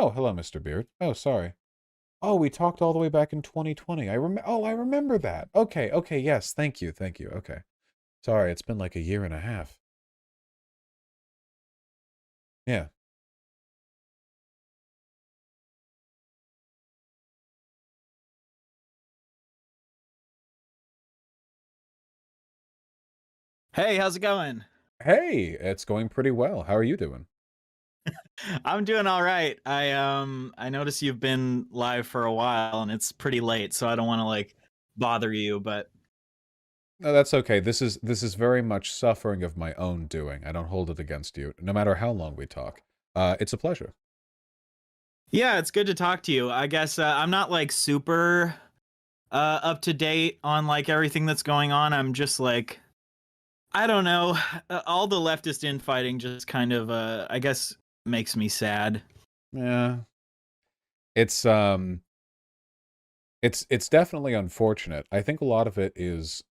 Oh, hello, Mr. Beard. Oh, sorry. Oh, we talked all the way back in 2020. I remember that. Okay, okay, yes, thank you. Okay. Sorry, it's been like a year and a half. Yeah. Hey, how's it going? Hey, it's going pretty well. How are you doing? I'm doing all right. I noticed you've been live for a while and it's pretty late, so I don't want to like bother you, but No, that's okay. This is very much suffering of my own doing. I don't hold it against you, no matter how long we talk. It's a pleasure. yeah, it's good to talk to you. I guess I'm not like super up to date on like everything that's going on. I'm just like I don't know. All the leftist infighting just kind of I guess makes me sad. Yeah. It's it's definitely unfortunate. I think a lot of it is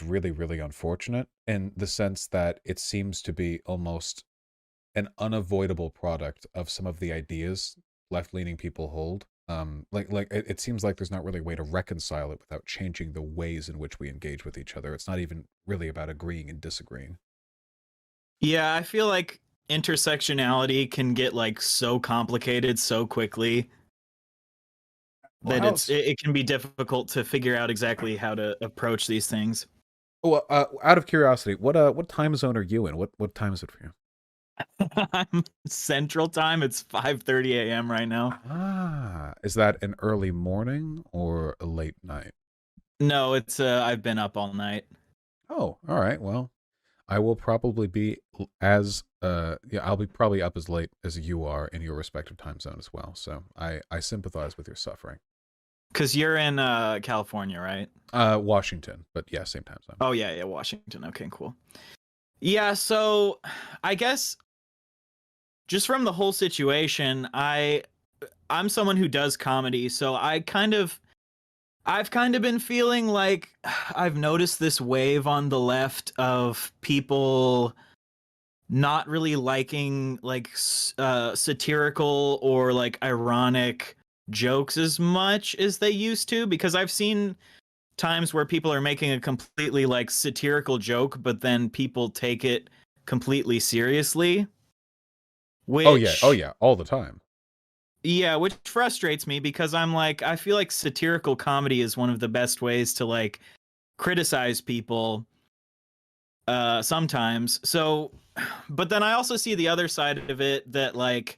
really, really unfortunate in the sense that it seems to be almost an unavoidable product of some of the ideas left-leaning people hold. It seems like there's not really a way to reconcile it without changing the ways in which we engage with each other. It's not even really about agreeing and disagreeing. Yeah, I feel like intersectionality can get like so complicated so quickly Well, that how's it can be difficult to figure out exactly how to approach these things. well, out of curiosity, what time zone are you in? What time is it for you? I'm Central Time. It's 5:30 a.m. right now. Ah, is that an early morning or a late night? No, it's I've been up all night. Oh, all right. Well, I will probably be as yeah, I'll be probably up as late as you are in your respective time zone as well. So I sympathize with your suffering. Cause you're in California, right? Washington, but yeah, same time zone. Oh yeah, yeah, Washington. Okay, cool. Yeah, so I guess just from the whole situation, I'm someone who does comedy, so I've kind of been feeling like I've noticed this wave on the left of people not really liking like satirical or like ironic jokes as much as they used to, because I've seen times where people are making a completely like satirical joke but then people take it completely seriously, Oh which yeah, all the time. yeah, which frustrates me because I'm like I feel like satirical comedy is one of the best ways to like criticize people sometimes. So but then I also see the other side of it, that like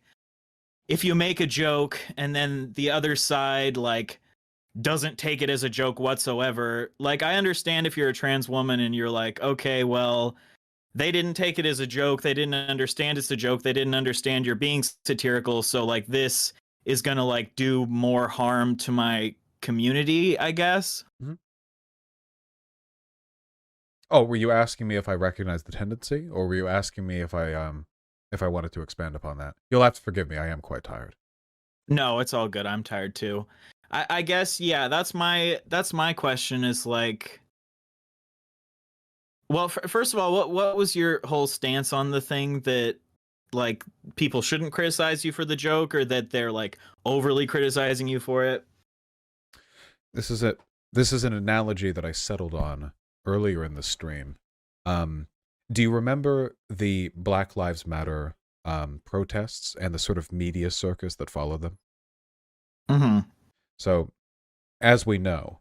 if you make a joke and then the other side like doesn't take it as a joke whatsoever, like I understand if you're a trans woman and you're like, okay, well, they didn't take it as a joke, they didn't understand it's a joke, they didn't understand you're being satirical, so like this is gonna like do more harm to my community, I guess. Mhm. Oh, were you asking me if I recognize the tendency, or were you asking me if I wanted to expand upon that? You'll have to forgive me. I am quite tired. No, it's all good. I'm tired too. I guess yeah. That's my question. Is like, well, first of all, what was your whole stance on the thing that like people shouldn't criticize you for the joke, or that they're like overly criticizing you for it? This is it. This is an analogy that I settled on earlier in the stream. Um, do you remember the Black Lives Matter protests and the sort of media circus that followed them? Mm-hmm. So, as we know,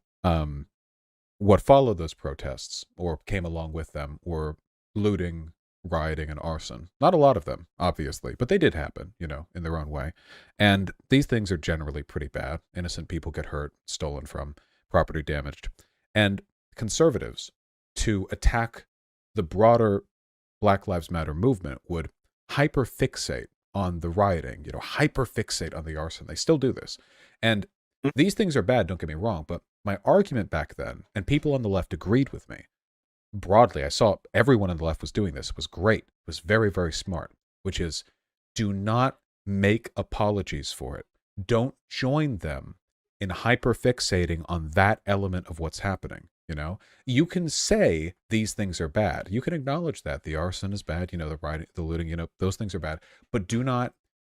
what followed those protests or came along with them were looting, rioting, and arson. Not a lot of them, obviously, but they did happen, in their own way. And these things are generally pretty bad. Innocent people get hurt, stolen from, property damaged. And conservatives, to attack the broader Black Lives Matter movement, would hyperfixate on the rioting, hyperfixate on the arson. They still do this. And these things are bad, don't get me wrong, but my argument back then, and people on the left agreed with me broadly, I saw everyone on the left was doing this, it was great, it was very, very smart, which is do not make apologies for it. Don't join them in hyperfixating on that element of what's happening. You can say these things are bad. You can acknowledge that the arson is bad, the rioting, the looting, those things are bad, but do not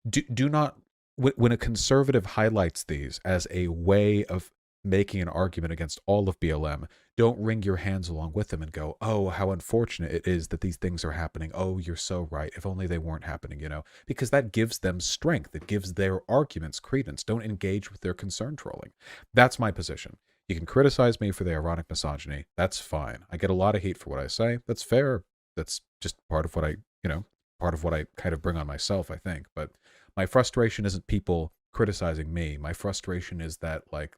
do not, when a conservative highlights these as a way of making an argument against all of BLM, don't wring your hands along with them and go, oh, how unfortunate it is that these things are happening. Oh, you're so right. If only they weren't happening, because that gives them strength. It gives their arguments credence. Don't engage with their concern trolling. That's my position. You can criticize me for the ironic misogyny. That's fine. I get a lot of hate for what I say. That's fair. That's just part of what part of what I kind of bring on myself, I think. But my frustration isn't people criticizing me. My frustration is that, like,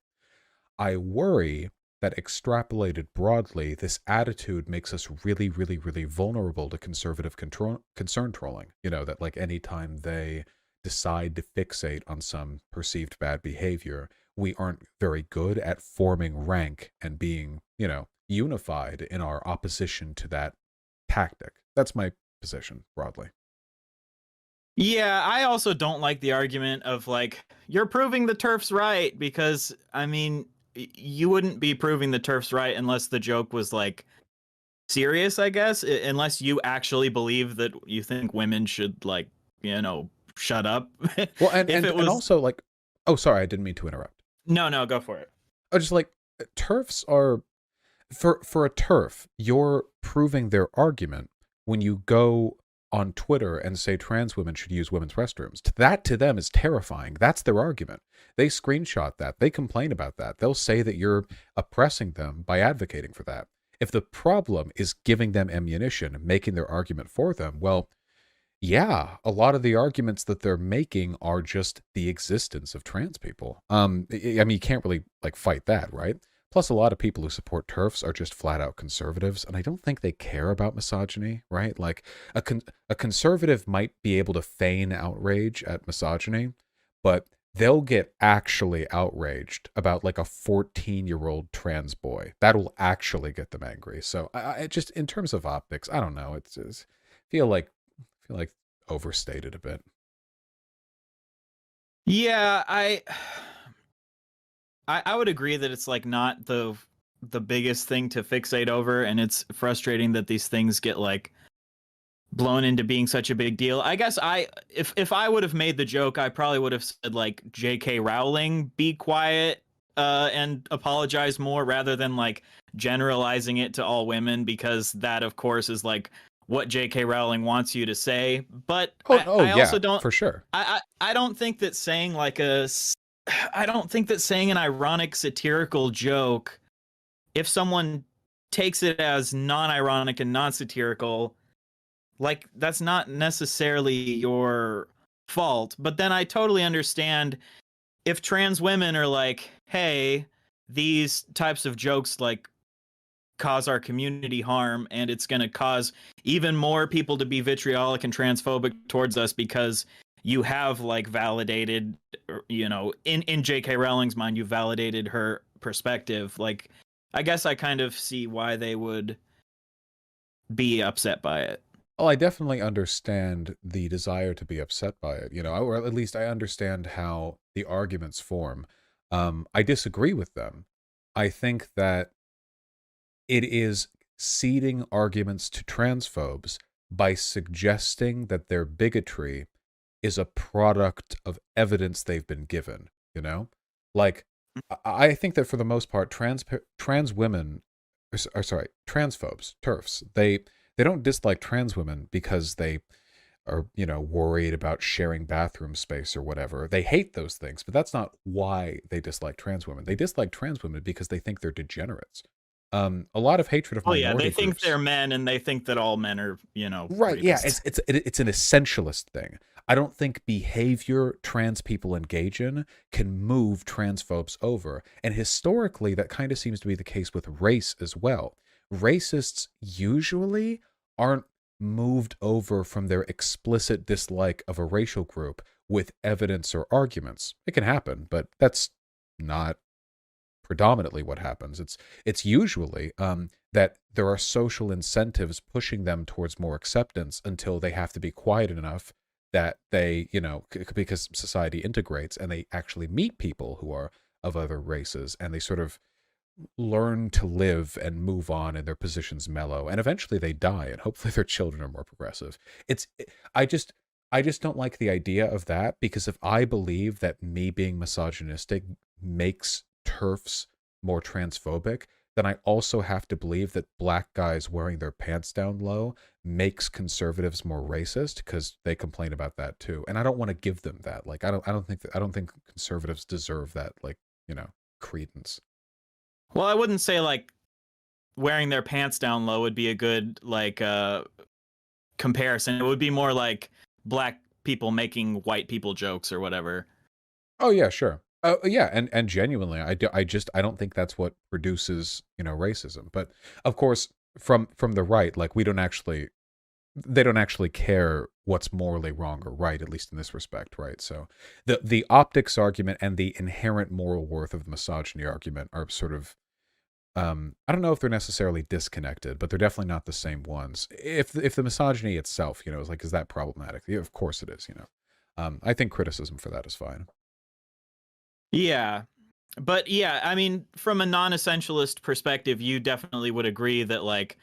I worry that extrapolated broadly, this attitude makes us really, really, really vulnerable to conservative concern trolling. That like anytime they decide to fixate on some perceived bad behavior, we aren't very good at forming rank and being, unified in our opposition to that tactic. That's my position broadly. Yeah, I also don't like the argument of like, you're proving the turf's right, because I mean, you wouldn't be proving the turf's right unless the joke was like serious, I guess, unless you actually believe that you think women should like, shut up. Well, and If and, it and was also like, oh, sorry, I didn't mean to interrupt. no, go for it. I just like, turfs are, for a turf, you're proving their argument when you go on Twitter and say trans women should use women's restrooms. That to them is terrifying. That's their argument. They screenshot that. They complain about that. They'll say that you're oppressing them by advocating for that. If the problem is giving them ammunition, making their argument for them, well, yeah, a lot of the arguments that they're making are just the existence of trans people. I mean, you can't really like fight that, right? Plus, a lot of people who support TERFs are just flat out conservatives, and I don't think they care about misogyny, right? Like a conservative might be able to feign outrage at misogyny, but they'll get actually outraged about like a 14-year-old trans boy. That'll actually get them angry. So I just, in terms of optics, I don't know. It's just feel like overstated a bit. Yeah, I would agree that it's like not the biggest thing to fixate over, and it's frustrating that these things get like blown into being such a big deal. I guess if I would have made the joke, I probably would have said like J.K. Rowling, be quiet and apologize more, rather than like generalizing it to all women, because that of course is like what J.K. Rowling wants you to say. But I Yeah, also don't, for sure. I don't think that saying like I don't think that saying an ironic satirical joke, if someone takes it as non-ironic and non-satirical, like that's not necessarily your fault. But then I totally understand if trans women are like, hey, these types of jokes like cause our community harm, and it's going to cause even more people to be vitriolic and transphobic towards us because you have like validated, in J.K. Rowling's mind, you validated her perspective. Like, I guess I kind of see why they would be upset by it. Oh, I definitely understand the desire to be upset by it, or at least I understand how the arguments form. I disagree with them. I think that it is ceding arguments to transphobes by suggesting that their bigotry is a product of evidence they've been given, Like, I think that for the most part, trans women, or sorry, transphobes, TERFs, they don't dislike trans women because they are, worried about sharing bathroom space or whatever. They hate those things, but that's not why they dislike trans women. They dislike trans women because they think they're degenerates. A lot of hatred of Oh yeah, minority they think groups. they're men, and they think that all men are, Right, yeah, rapists. it's an essentialist thing. I don't think behavior trans people engage in can move transphobes over. And historically, that kind of seems to be the case with race as well. Racists usually aren't moved over from their explicit dislike of a racial group with evidence or arguments. It can happen, but that's not predominantly what happens. It's usually that there are social incentives pushing them towards more acceptance until they have to be quiet enough that they, because society integrates and they actually meet people who are of other races, and they sort of learn to live and move on, and their positions mellow, and eventually they die, and hopefully their children are more progressive. I just, I just don't like the idea of that, because if I believe that me being misogynistic makes TERFs more transphobic, then I also have to believe that black guys wearing their pants down low makes conservatives more racist, because they complain about that too. And I don't want to give them that. Like, I don't think conservatives deserve that, like, you know, credence. Well, I wouldn't say like wearing their pants down low would be a good like comparison. It would be more like black people making white people jokes or whatever. Oh yeah, sure. Oh yeah, and genuinely, I don't think that's what produces, you know, racism. But of course, from the right, like, they don't actually care what's morally wrong or right, at least in this respect, right? So the optics argument and the inherent moral worth of the misogyny argument are sort of, I don't know if they're necessarily disconnected, but they're definitely not the same ones. If the misogyny itself, you know, is that problematic? Yeah, of course it is, you know. I think criticism for that is fine. Yeah. But yeah, I mean, from a non-essentialist perspective, you definitely would agree that like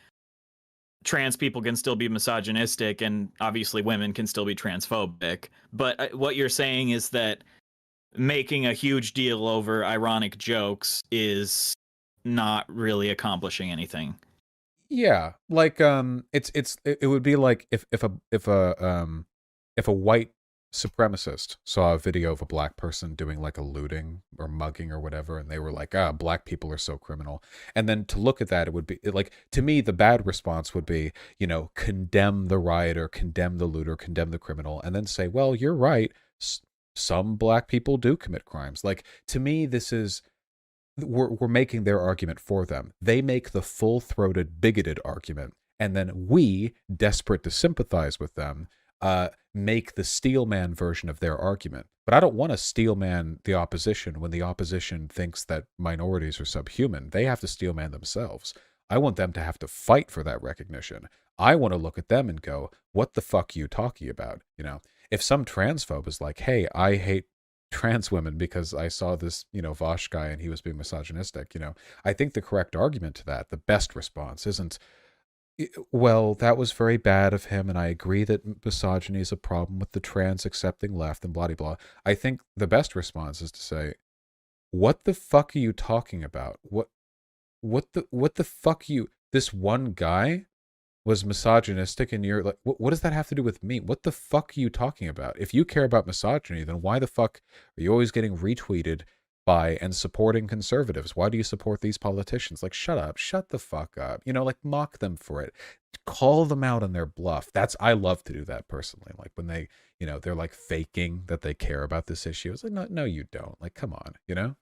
trans people can still be misogynistic and obviously women can still be transphobic. But what you're saying is that making a huge deal over ironic jokes is not really accomplishing anything. Yeah, like, it would be like if a white supremacist saw a video of a black person doing like a looting or mugging or whatever, and they were like, ah, black people are so criminal. And then to look at that, it would be like, to me, the bad response would be, you know, condemn the rioter, condemn the looter, condemn the criminal, and then say, well, you're right. Some black people do commit crimes. Like, to me, this is, we're making their argument for them. They make the full-throated, bigoted argument, and then we, desperate to sympathize with them, make the steelman version of their argument. But I don't want to steelman the opposition when the opposition thinks that minorities are subhuman. They have to steelman themselves. I want them to have to fight for that recognition. I want to look at them and go, what the fuck are you talking about? You know, if some transphobe is like, hey, I hate trans women because I saw this, you know, Vaush guy and he was being misogynistic, you know, I think the correct argument to that, the best response isn't, well, that was very bad of him, and I agree that misogyny is a problem with the trans accepting left and blah, blah, blah. I think the best response is to say, what the fuck are you talking about? What the fuck you, this one guy was misogynistic, and you're like, what does that have to do with me? What the fuck are you talking about? If you care about misogyny, then why the fuck are you always getting retweeted by and supporting conservatives? Why do you support these politicians? Like, shut up, shut the fuck up. You know, like, mock them for it. Call them out on their bluff. I love to do that personally. Like, when they, you know, they're like faking that they care about this issue. It's like, no, no, you don't. Like, come on, you know?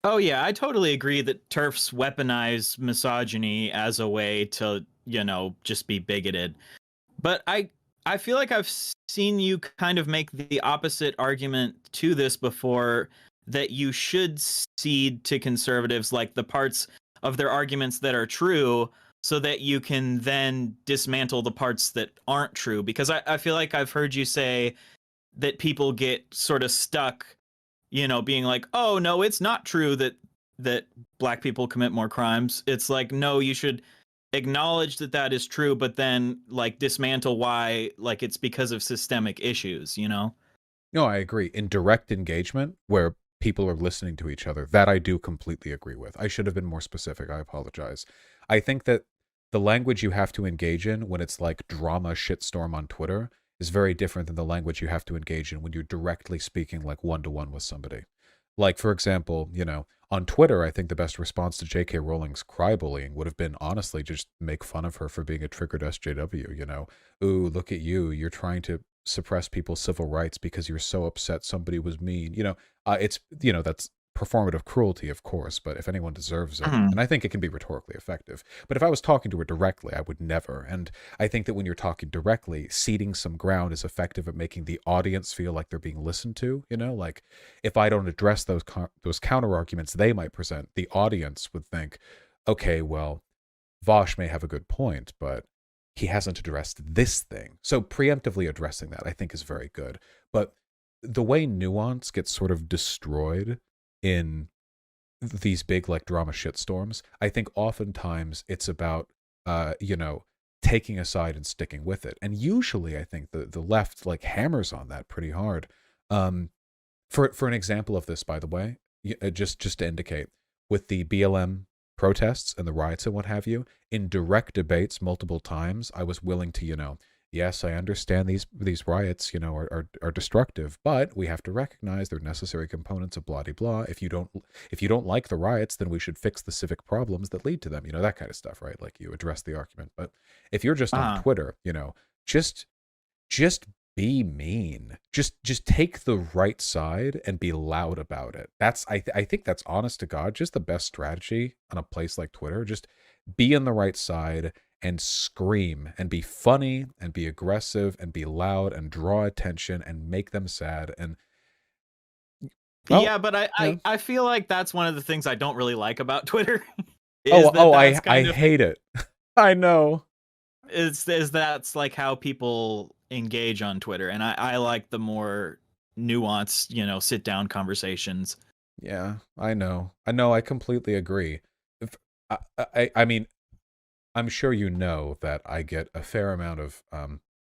Oh yeah, I totally agree that TERFs weaponize misogyny as a way to, you know, just be bigoted. But I feel like I've seen you kind of make the opposite argument to this before, that you should cede to conservatives like the parts of their arguments that are true so that you can then dismantle the parts that aren't true. Because I feel like I've heard you say that people get sort of stuck, you know, being like, oh no, it's not true that black people commit more crimes. It's like, no, you should acknowledge that that is true, but then like dismantle why, like, it's because of systemic issues, you know? No, I agree. In direct engagement, where people are listening to each other, that I do completely agree with. I should have been more specific. I apologize. I think that the language you have to engage in when it's like drama shitstorm on Twitter is very different than the language you have to engage in when you're directly speaking like one-to-one with somebody. Like, for example, you know, on Twitter, I think the best response to J.K. Rowling's cry-bullying would have been, honestly, just make fun of her for being a triggered SJW, you know? Ooh, look at you. You're trying to suppress people's civil rights because you're so upset somebody was mean. You know, it's, you know, that's performative cruelty, of course, but if anyone deserves it, Mhm. and I think it can be rhetorically effective. But if I was talking to her directly, I would never. And I think that when you're talking directly, ceding some ground is effective at making the audience feel like they're being listened to. You know, like, if I don't address those counter arguments they might present, the audience would think, okay, well, Vaush may have a good point, but he hasn't addressed this thing. So preemptively addressing that, I think, is very good. But the way nuance gets sort of destroyed in these big like drama shitstorms, I think oftentimes it's about you know, taking a side and sticking with it. And usually I think the left like hammers on that pretty hard. For an example of this, by the way, just to indicate, with the BLM protests and the riots and what have you, in direct debates multiple times, I was willing to, yes, I understand these riots, are destructive, but we have to recognize they're necessary components of blah de blah. If you don't like the riots, then we should fix the civic problems that lead to them. That kind of stuff, right? Like, you address the argument. But if you're just on Twitter, just be mean. Just take the right side and be loud about it. That's I think that's, honest to God, just the best strategy on a place like Twitter. Just be on the right side and scream and be funny and be aggressive and be loud and draw attention and make them sad. And yeah, but I feel like that's one of the things I don't really like about Twitter. I hate it. I know. That's like how people engage on Twitter, and I like the more nuanced, sit down conversations. Yeah, I know. I completely agree. I mean, I'm sure you know that I get a fair amount of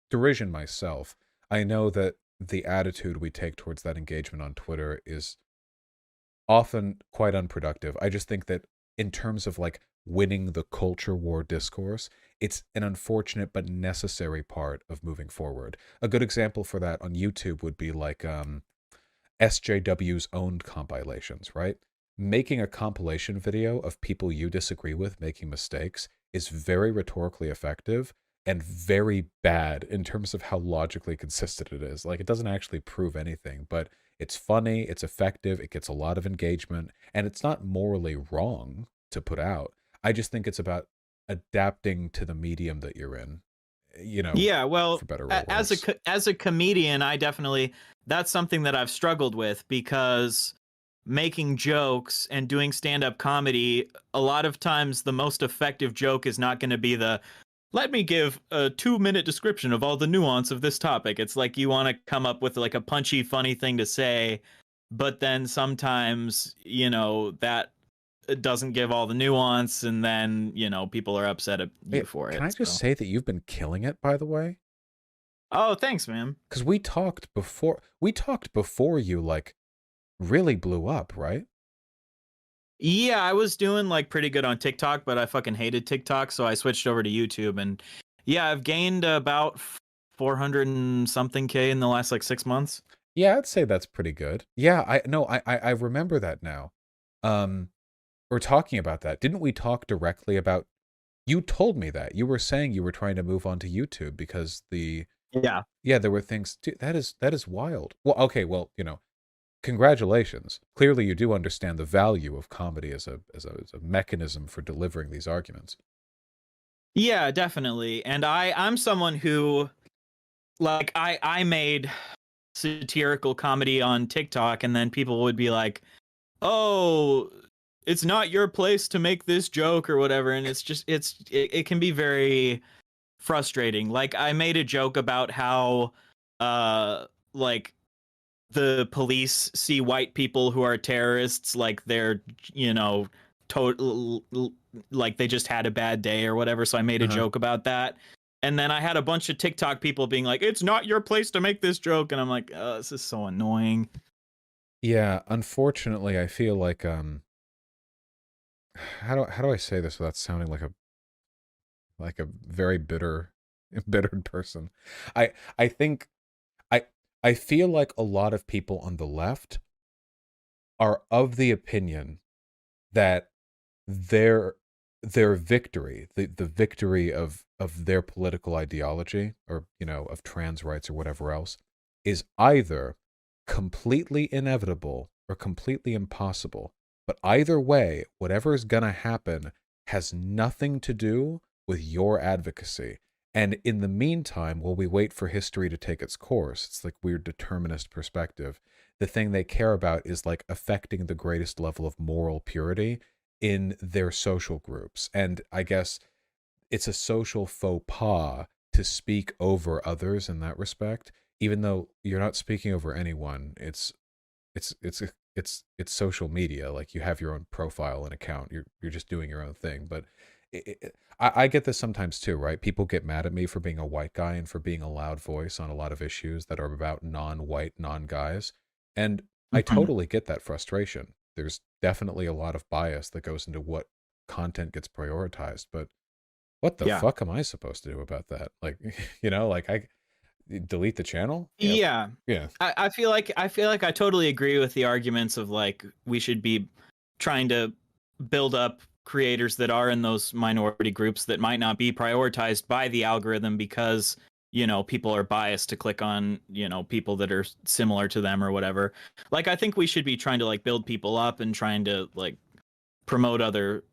derision myself. I know that the attitude we take towards that engagement on Twitter is often quite unproductive. I just think that in terms of like winning the culture war discourse, it's an unfortunate but necessary part of moving forward. A good example for that on YouTube would be like SJW's owned compilations, right? Making a compilation video of people you disagree with making mistakes is very rhetorically effective and very bad in terms of how logically consistent it is. Like, it doesn't actually prove anything, but it's funny, it's effective, it gets a lot of engagement, and it's not morally wrong to put out. I just think it's about adapting to the medium that you're in. Yeah, well, for better or worse. as a comedian, that's something that I've struggled with, because making jokes and doing stand-up comedy, a lot of times the most effective joke is not going to be let me give a 2-minute description of all the nuance of this topic. It's like you want to come up with like a punchy, funny thing to say, but then sometimes, that doesn't give all the nuance, and then, people are upset at you for it. Can I just say that you've been killing it, by the way? Oh, thanks, man. Because we talked before you like really blew up, right? Yeah, I was doing like pretty good on TikTok, but I fucking hated TikTok, so I switched over to YouTube, and yeah, I've gained about 400 and something K in the last like 6 months. Yeah, I'd say that's pretty good. Yeah, I remember that now. We're talking about that. Didn't we talk directly about, you told me that. You were saying you were trying to move on to YouTube because yeah, there were things, dude, that is wild. Well, okay, well, congratulations. Clearly you do understand the value of comedy as a mechanism for delivering these arguments. Yeah, definitely. And I'm someone who, like, I made satirical comedy on TikTok, and then people would be like, oh, it's not your place to make this joke or whatever, and it can be very frustrating. Like, I made a joke about how like the police see white people who are terrorists like they're, total, like they just had a bad day or whatever, so I made a joke about that. And then I had a bunch of TikTok people being like, it's not your place to make this joke, and I'm like, oh, this is so annoying. Yeah, unfortunately, I feel like how do I say this without sounding like a very embittered person? I think I feel like a lot of people on the left are of the opinion that their victory, the victory of their political ideology, or of trans rights or whatever else, is either completely inevitable or completely impossible. But either way, whatever is gonna happen has nothing to do with your advocacy. And in the meantime, while we wait for history to take its course, it's like weird determinist perspective. The thing they care about is like affecting the greatest level of moral purity in their social groups. And I guess it's a social faux pas to speak over others in that respect, even though you're not speaking over anyone. It's social media. Like, you have your own profile and account. You're just doing your own thing. But I get this sometimes too, right? People get mad at me for being a white guy and for being a loud voice on a lot of issues that are about non-white, non-guys. And I Mhm. totally get that frustration. There's definitely a lot of bias that goes into what content gets prioritized, but what the Yeah. fuck am I supposed to do about that? Like, like I delete the channel? Yeah. Yeah. Yeah. I feel like I totally agree with the arguments of like we should be trying to build up creators that are in those minority groups that might not be prioritized by the algorithm because people are biased to click on people that are similar to them or whatever. Like I think we should be trying to like build people up and trying to like promote other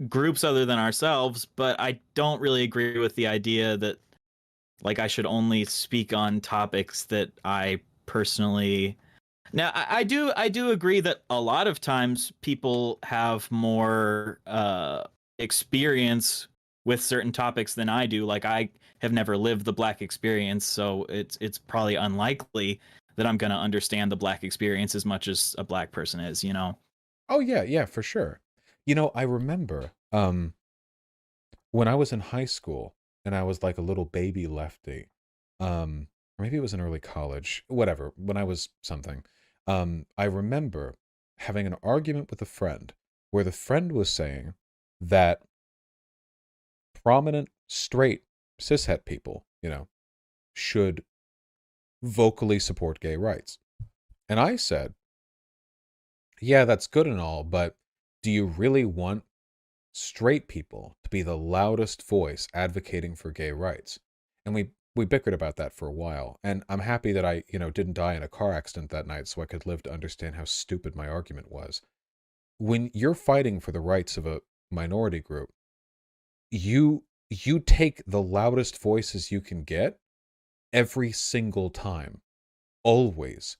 groups other than ourselves, but I don't really agree with the idea that like I should only speak on topics that I personally. Now I do agree that a lot of times people have more experience with certain topics than I do. Like I have never lived the black experience, so it's probably unlikely that I'm gonna understand the black experience as much as a black person is. Oh yeah, yeah, for sure. I remember when I was in high school and I was like a little baby lefty, or maybe it was in early college, whatever, when I was something, I remember having an argument with a friend where the friend was saying that prominent straight cishet people, should vocally support gay rights. And I said, yeah, that's good and all, but do you really want straight people to be the loudest voice advocating for gay rights? And we bickered about that for a while. And I'm happy that I, didn't die in a car accident that night so I could live to understand how stupid my argument was. When you're fighting for the rights of a minority group, you take the loudest voices you can get every single time, always.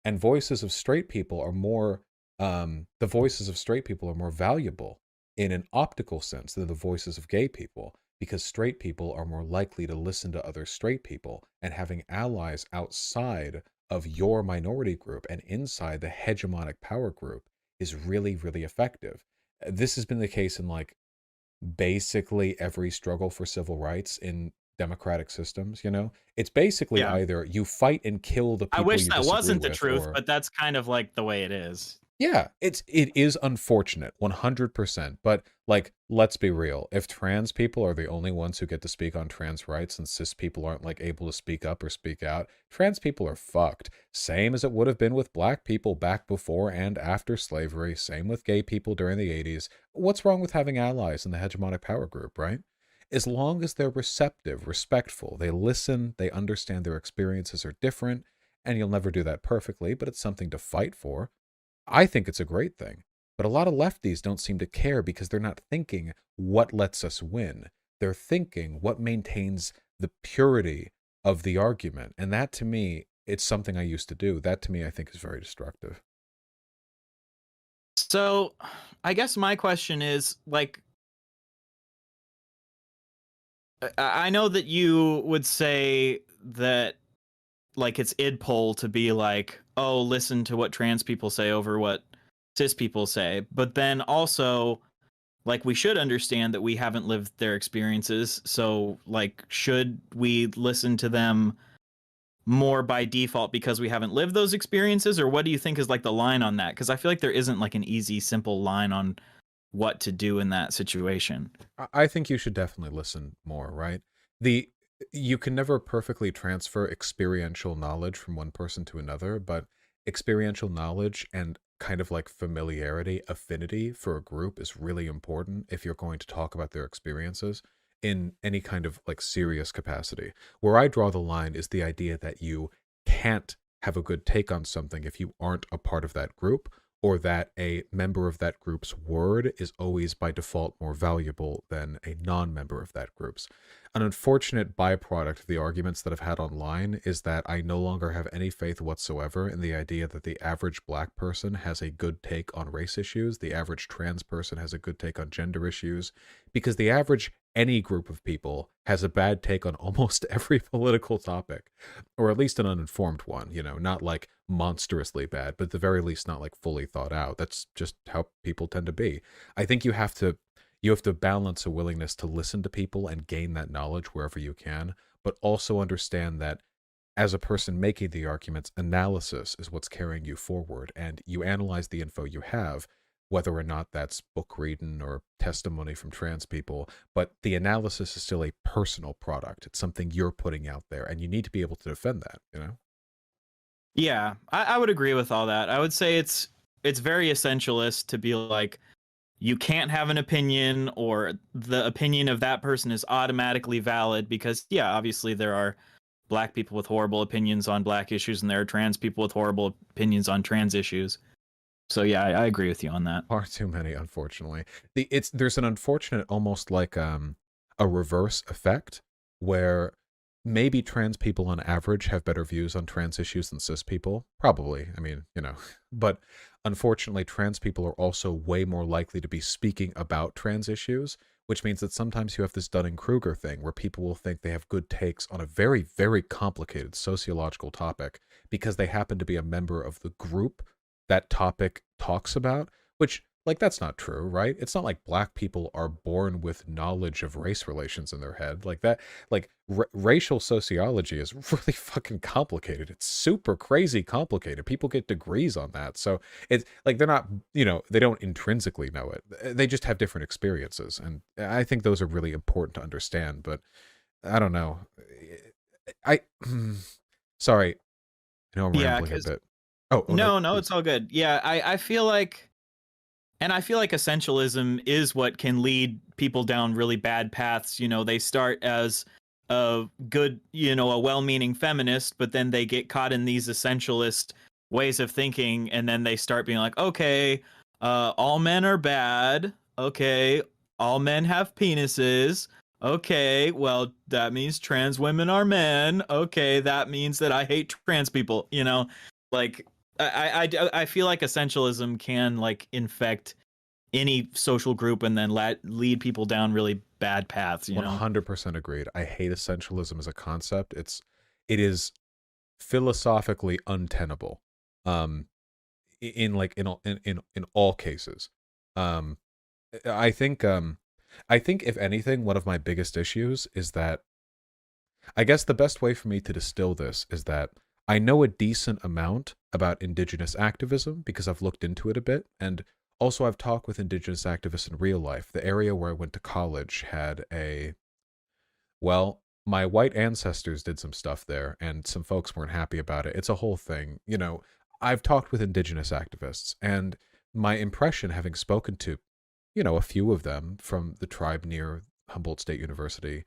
And voices of straight people are more the voices of straight people are more valuable in an optical sense than the voices of gay people, because straight people are more likely to listen to other straight people, and having allies outside of your minority group and inside the hegemonic power group is really, really effective. This has been the case in like basically every struggle for civil rights in democratic systems. It's basically Yeah. either you fight and kill the I people wish you that disagree wasn't the with, truth, or but that's kind of like the way it is. yeah, it is unfortunate, 100%. But like, let's be real. If trans people are the only ones who get to speak on trans rights and cis people aren't like able to speak up or speak out, trans people are fucked. Same as it would have been with black people back before and after slavery. Same with gay people during the 80s. What's wrong with having allies in the hegemonic power group, right? As long as they're receptive, respectful, they listen, they understand their experiences are different, and you'll never do that perfectly, but it's something to fight for. I think it's a great thing. But a lot of lefties don't seem to care because they're not thinking what lets us win. They're thinking what maintains the purity of the argument. And that to me, it's something I used to do. That to me, I think is very destructive. So, I guess my question is like I know that you would say that like it's id poll to be like, oh, listen to what trans people say over what cis people say, but then also like we should understand that we haven't lived their experiences, so like should we listen to them more by default because we haven't lived those experiences, or what do you think is like the line on that? Because I feel like there isn't like an easy simple line on what to do in that situation. I think you should definitely listen more, right? The You can never perfectly transfer experiential knowledge from one person to another, but experiential knowledge and kind of like familiarity, affinity for a group is really important if you're going to talk about their experiences in any kind of like serious capacity. Where I draw the line is the idea that you can't have a good take on something if you aren't a part of that group, or that a member of that group's word is always by default more valuable than a non-member of that group's. An unfortunate byproduct of the arguments that I've had online is that I no longer have any faith whatsoever in the idea that the average black person has a good take on race issues, the average trans person has a good take on gender issues, because the average any group of people has a bad take on almost every political topic, or at least an uninformed one, not like monstrously bad, but at the very least not like fully thought out. That's just how people tend to be. I think you have to balance a willingness to listen to people and gain that knowledge wherever you can, but also understand that as a person making the arguments, analysis is what's carrying you forward, and you analyze the info you have, whether or not that's book reading or testimony from trans people. But the analysis is still a personal product. It's something you're putting out there, and you need to be able to defend that, you know? Yeah, I would agree with all that. I would say it's very essentialist to be like, you can't have an opinion, or the opinion of that person is automatically valid, because yeah, obviously there are black people with horrible opinions on black issues, and there are trans people with horrible opinions on trans issues. So yeah, I agree with you on that. Far too many, unfortunately. There's an unfortunate, almost like a reverse effect where maybe trans people on average have better views on trans issues than cis people. Probably. I mean, you know, but unfortunately, trans people are also way more likely to be speaking about trans issues, which means that sometimes you have this Dunning-Kruger thing where people will think they have good takes on a very, very complicated sociological topic because they happen to be a member of the group that topic talks about, which, like, that's not true, right? It's not like black people are born with knowledge of race relations in their head. Like that, like racial sociology is really fucking complicated. It's super crazy complicated. People get degrees on that. So it's like they're not, you know, they don't intrinsically know it. They just have different experiences. And I think those are really important to understand. But I don't know. I, sorry, I know I'm Yeah, rambling a because bit. Oh, no, no, please. it's all good. Yeah, I feel like, and I feel like essentialism is what can lead people down really bad paths. You know, they start as a good, you know, a well-meaning feminist, but then they get caught in these essentialist ways of thinking, and then they start being like, okay, all men are bad. Okay, all men have penises. Okay, well, that means trans women are men. Okay, that means that I hate trans people. You know, like I feel like essentialism can like infect any social group and then lead people down really bad paths, you know? 100% agreed. I hate essentialism as a concept. It is philosophically untenable. Um, in like in all cases. Um, I think I think if anything, one of my biggest issues is that I guess the best way for me to distill this is that I know a decent amount about indigenous activism because I've looked into it a bit, and also I've talked with indigenous activists in real life. The area where I went to college had a, well, my white ancestors did some stuff there, and some folks weren't happy about it. It's a whole thing. You know, I've talked with indigenous activists, and my impression, having spoken to, you know, a few of them from the tribe near Humboldt State University,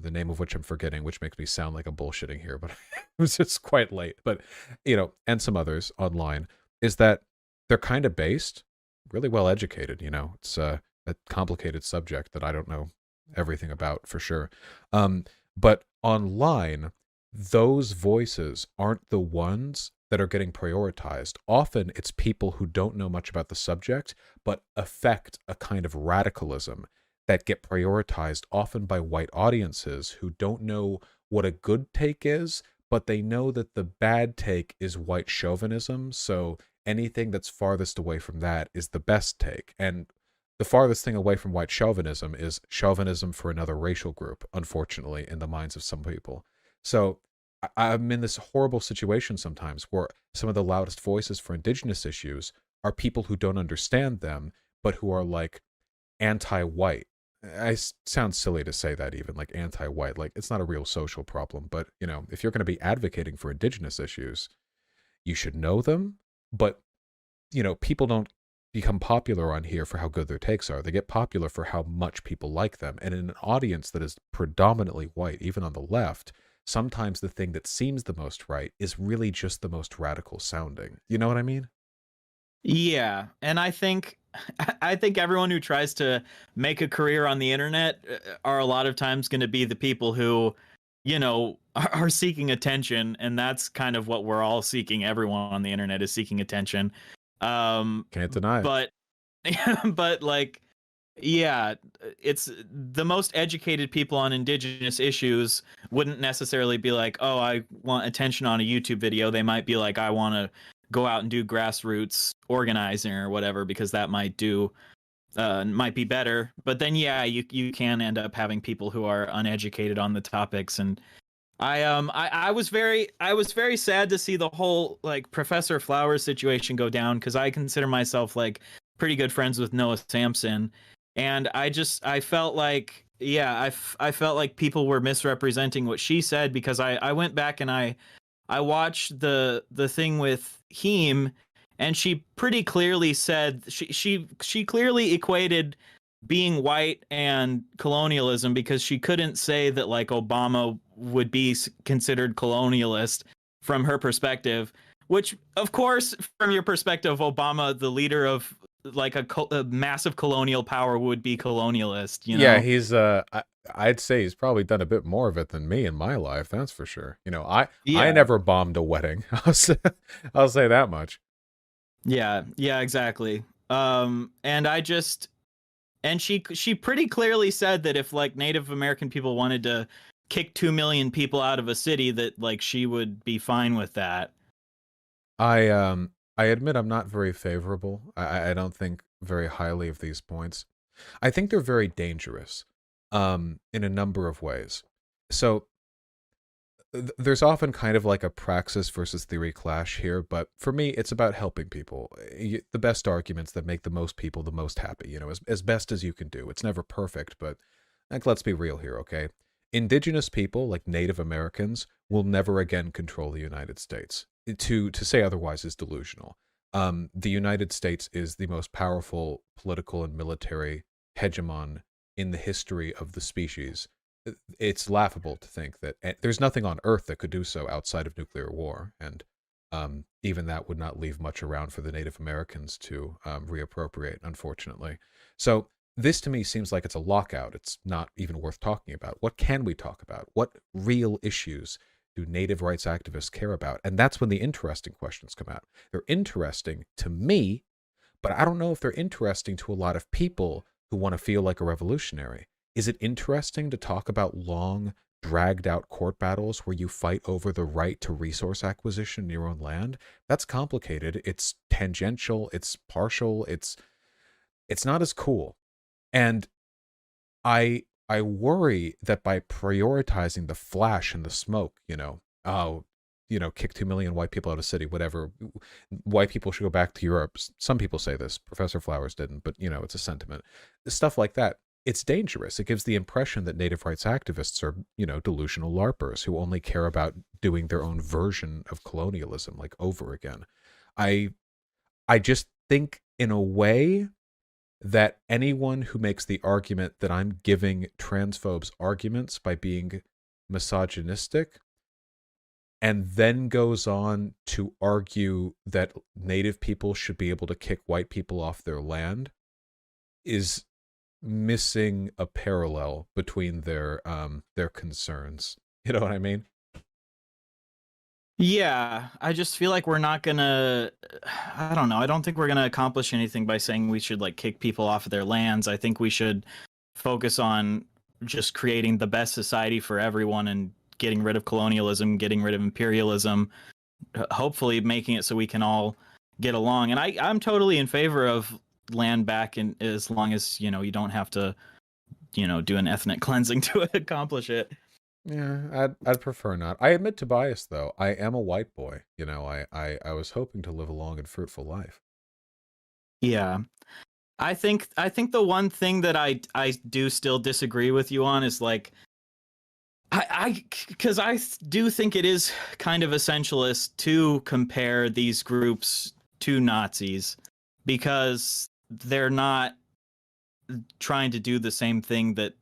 the name of which I'm forgetting, which makes me sound like I'm bullshitting here, but it was just quite late. But, you know, and some others online, is that they're kind of based, really well educated, you know. It's a complicated subject that I don't know everything about for sure. But online, those voices aren't the ones that are getting prioritized. Often it's people who don't know much about the subject, but affect a kind of radicalism that get prioritized often by white audiences who don't know what a good take is, but they know that the bad take is white chauvinism. So anything that's farthest away from that is the best take. And the farthest thing away from white chauvinism is chauvinism for another racial group, unfortunately, in the minds of some people. So I'm in this horrible situation sometimes where some of the loudest voices for indigenous issues are people who don't understand them, but who are like anti-white. Sounds silly to say that, even like anti-white. Like, it's not a real social problem, but you know, if you're going to be advocating for indigenous issues, you should know them. But you know, people don't become popular on here for how good their takes are. They get popular for how much people like them. And in an audience that is predominantly white, even on the left, sometimes the thing that seems the most right is really just the most radical sounding. You know what I mean? Yeah, and I think everyone who tries to make a career on the internet are a lot of times going to be the people who, you know, are seeking attention, and that's kind of what we're all seeking. Everyone on the internet is seeking attention. Can't deny it. But but like, yeah, it's the most educated people on indigenous issues wouldn't necessarily be like, oh, I want attention on a YouTube video. They might be like, I want to go out and do grassroots organizing or whatever, because that might do might be better. But then, yeah, you can end up having people who are uneducated on the topics. And I was very sad to see the whole like Professor Flowers situation go down, because I consider myself like pretty good friends with Noah Sampson, and I felt like, yeah, I felt like people were misrepresenting what she said, because I went back and I watched the thing with Heem, and she pretty clearly said she clearly equated being white and colonialism, because she couldn't say that like Obama would be considered colonialist from her perspective, which of course from your perspective Obama, the leader of like a massive colonial power, would be colonialist, you Yeah, know. he's I'd say he's probably done a bit more of it than me in my life, that's for sure. You know, I Yeah. never bombed a wedding. I'll say that much. Yeah, exactly. And I just and she pretty clearly said that if like Native American people wanted to kick 2 million people out of a city, that like she would be fine with that. I admit I'm not very favorable. I don't think very highly of these points. I think they're very dangerous, in a number of ways. So there's often kind of like a praxis versus theory clash here, but for me, it's about helping people. The best arguments that make the most people the most happy, you know, as best as you can do. It's never perfect, but like, let's be real here, okay? Indigenous people, like Native Americans, will never again control the United States. To say otherwise is delusional. The United States is the most powerful political and military hegemon in the history of the species. It's laughable to think that there's nothing on Earth that could do so outside of nuclear war, and even that would not leave much around for the Native Americans to reappropriate, unfortunately. So this to me seems like it's a lockout. It's not even worth talking about. What can we talk about? What real issues do native rights activists care about? And that's when the interesting questions come out. They're interesting to me, but I don't know if they're interesting to a lot of people who want to feel like a revolutionary. Is it interesting to talk about long, dragged out court battles where you fight over the right to resource acquisition in your own land? That's complicated. It's tangential. It's partial. It's not as cool. And I worry that by prioritizing the flash and the smoke, oh, kick 2 million white people out of city, whatever. White people should go back to Europe. Some people say this. Professor Flowers didn't, but it's a sentiment. Stuff like that. It's dangerous. It gives the impression that native rights activists are, delusional LARPers who only care about doing their own version of colonialism, like over again. I I just think in a way that anyone who makes the argument that I'm giving transphobes arguments by being misogynistic and then goes on to argue that native people should be able to kick white people off their land is missing a parallel between their concerns. You know what I mean? Yeah, I just feel like we're not gonna. I don't know. I don't think we're gonna accomplish anything by saying we should like kick people off of their lands. I think we should focus on just creating the best society for everyone and getting rid of colonialism, getting rid of imperialism, hopefully making it so we can all get along. And I'm totally in favor of land back, and as long as you don't have to do an ethnic cleansing to accomplish it. Yeah, I'd prefer not. I admit to bias though. I am a white boy. I was hoping to live a long and fruitful life. Yeah. I think the one thing that I do still disagree with you on is like because I do think it is kind of essentialist to compare these groups to Nazis, because they're not trying to do the same thing that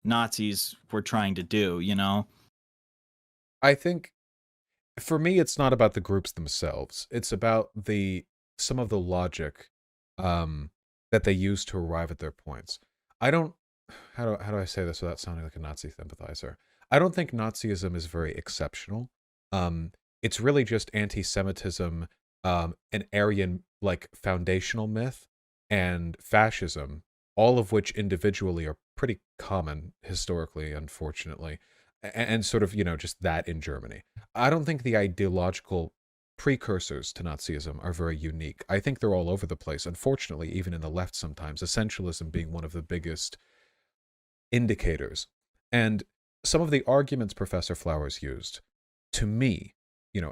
Nazis were trying to do, you know? I think for me it's not about the groups themselves. It's about the some of the logic um that they use to arrive at their points. I don't how do I say this without sounding like a Nazi sympathizer? I don't think Nazism is very exceptional. It's really just anti-Semitism, an Aryan like foundational myth, and fascism, all of which individually are pretty common historically, unfortunately, and sort of just that in Germany. I don't think the ideological precursors to Nazism are very unique. I think they're all over the place. Unfortunately, even in the left sometimes, essentialism being one of the biggest indicators. And some of the arguments Professor Flowers used, to me,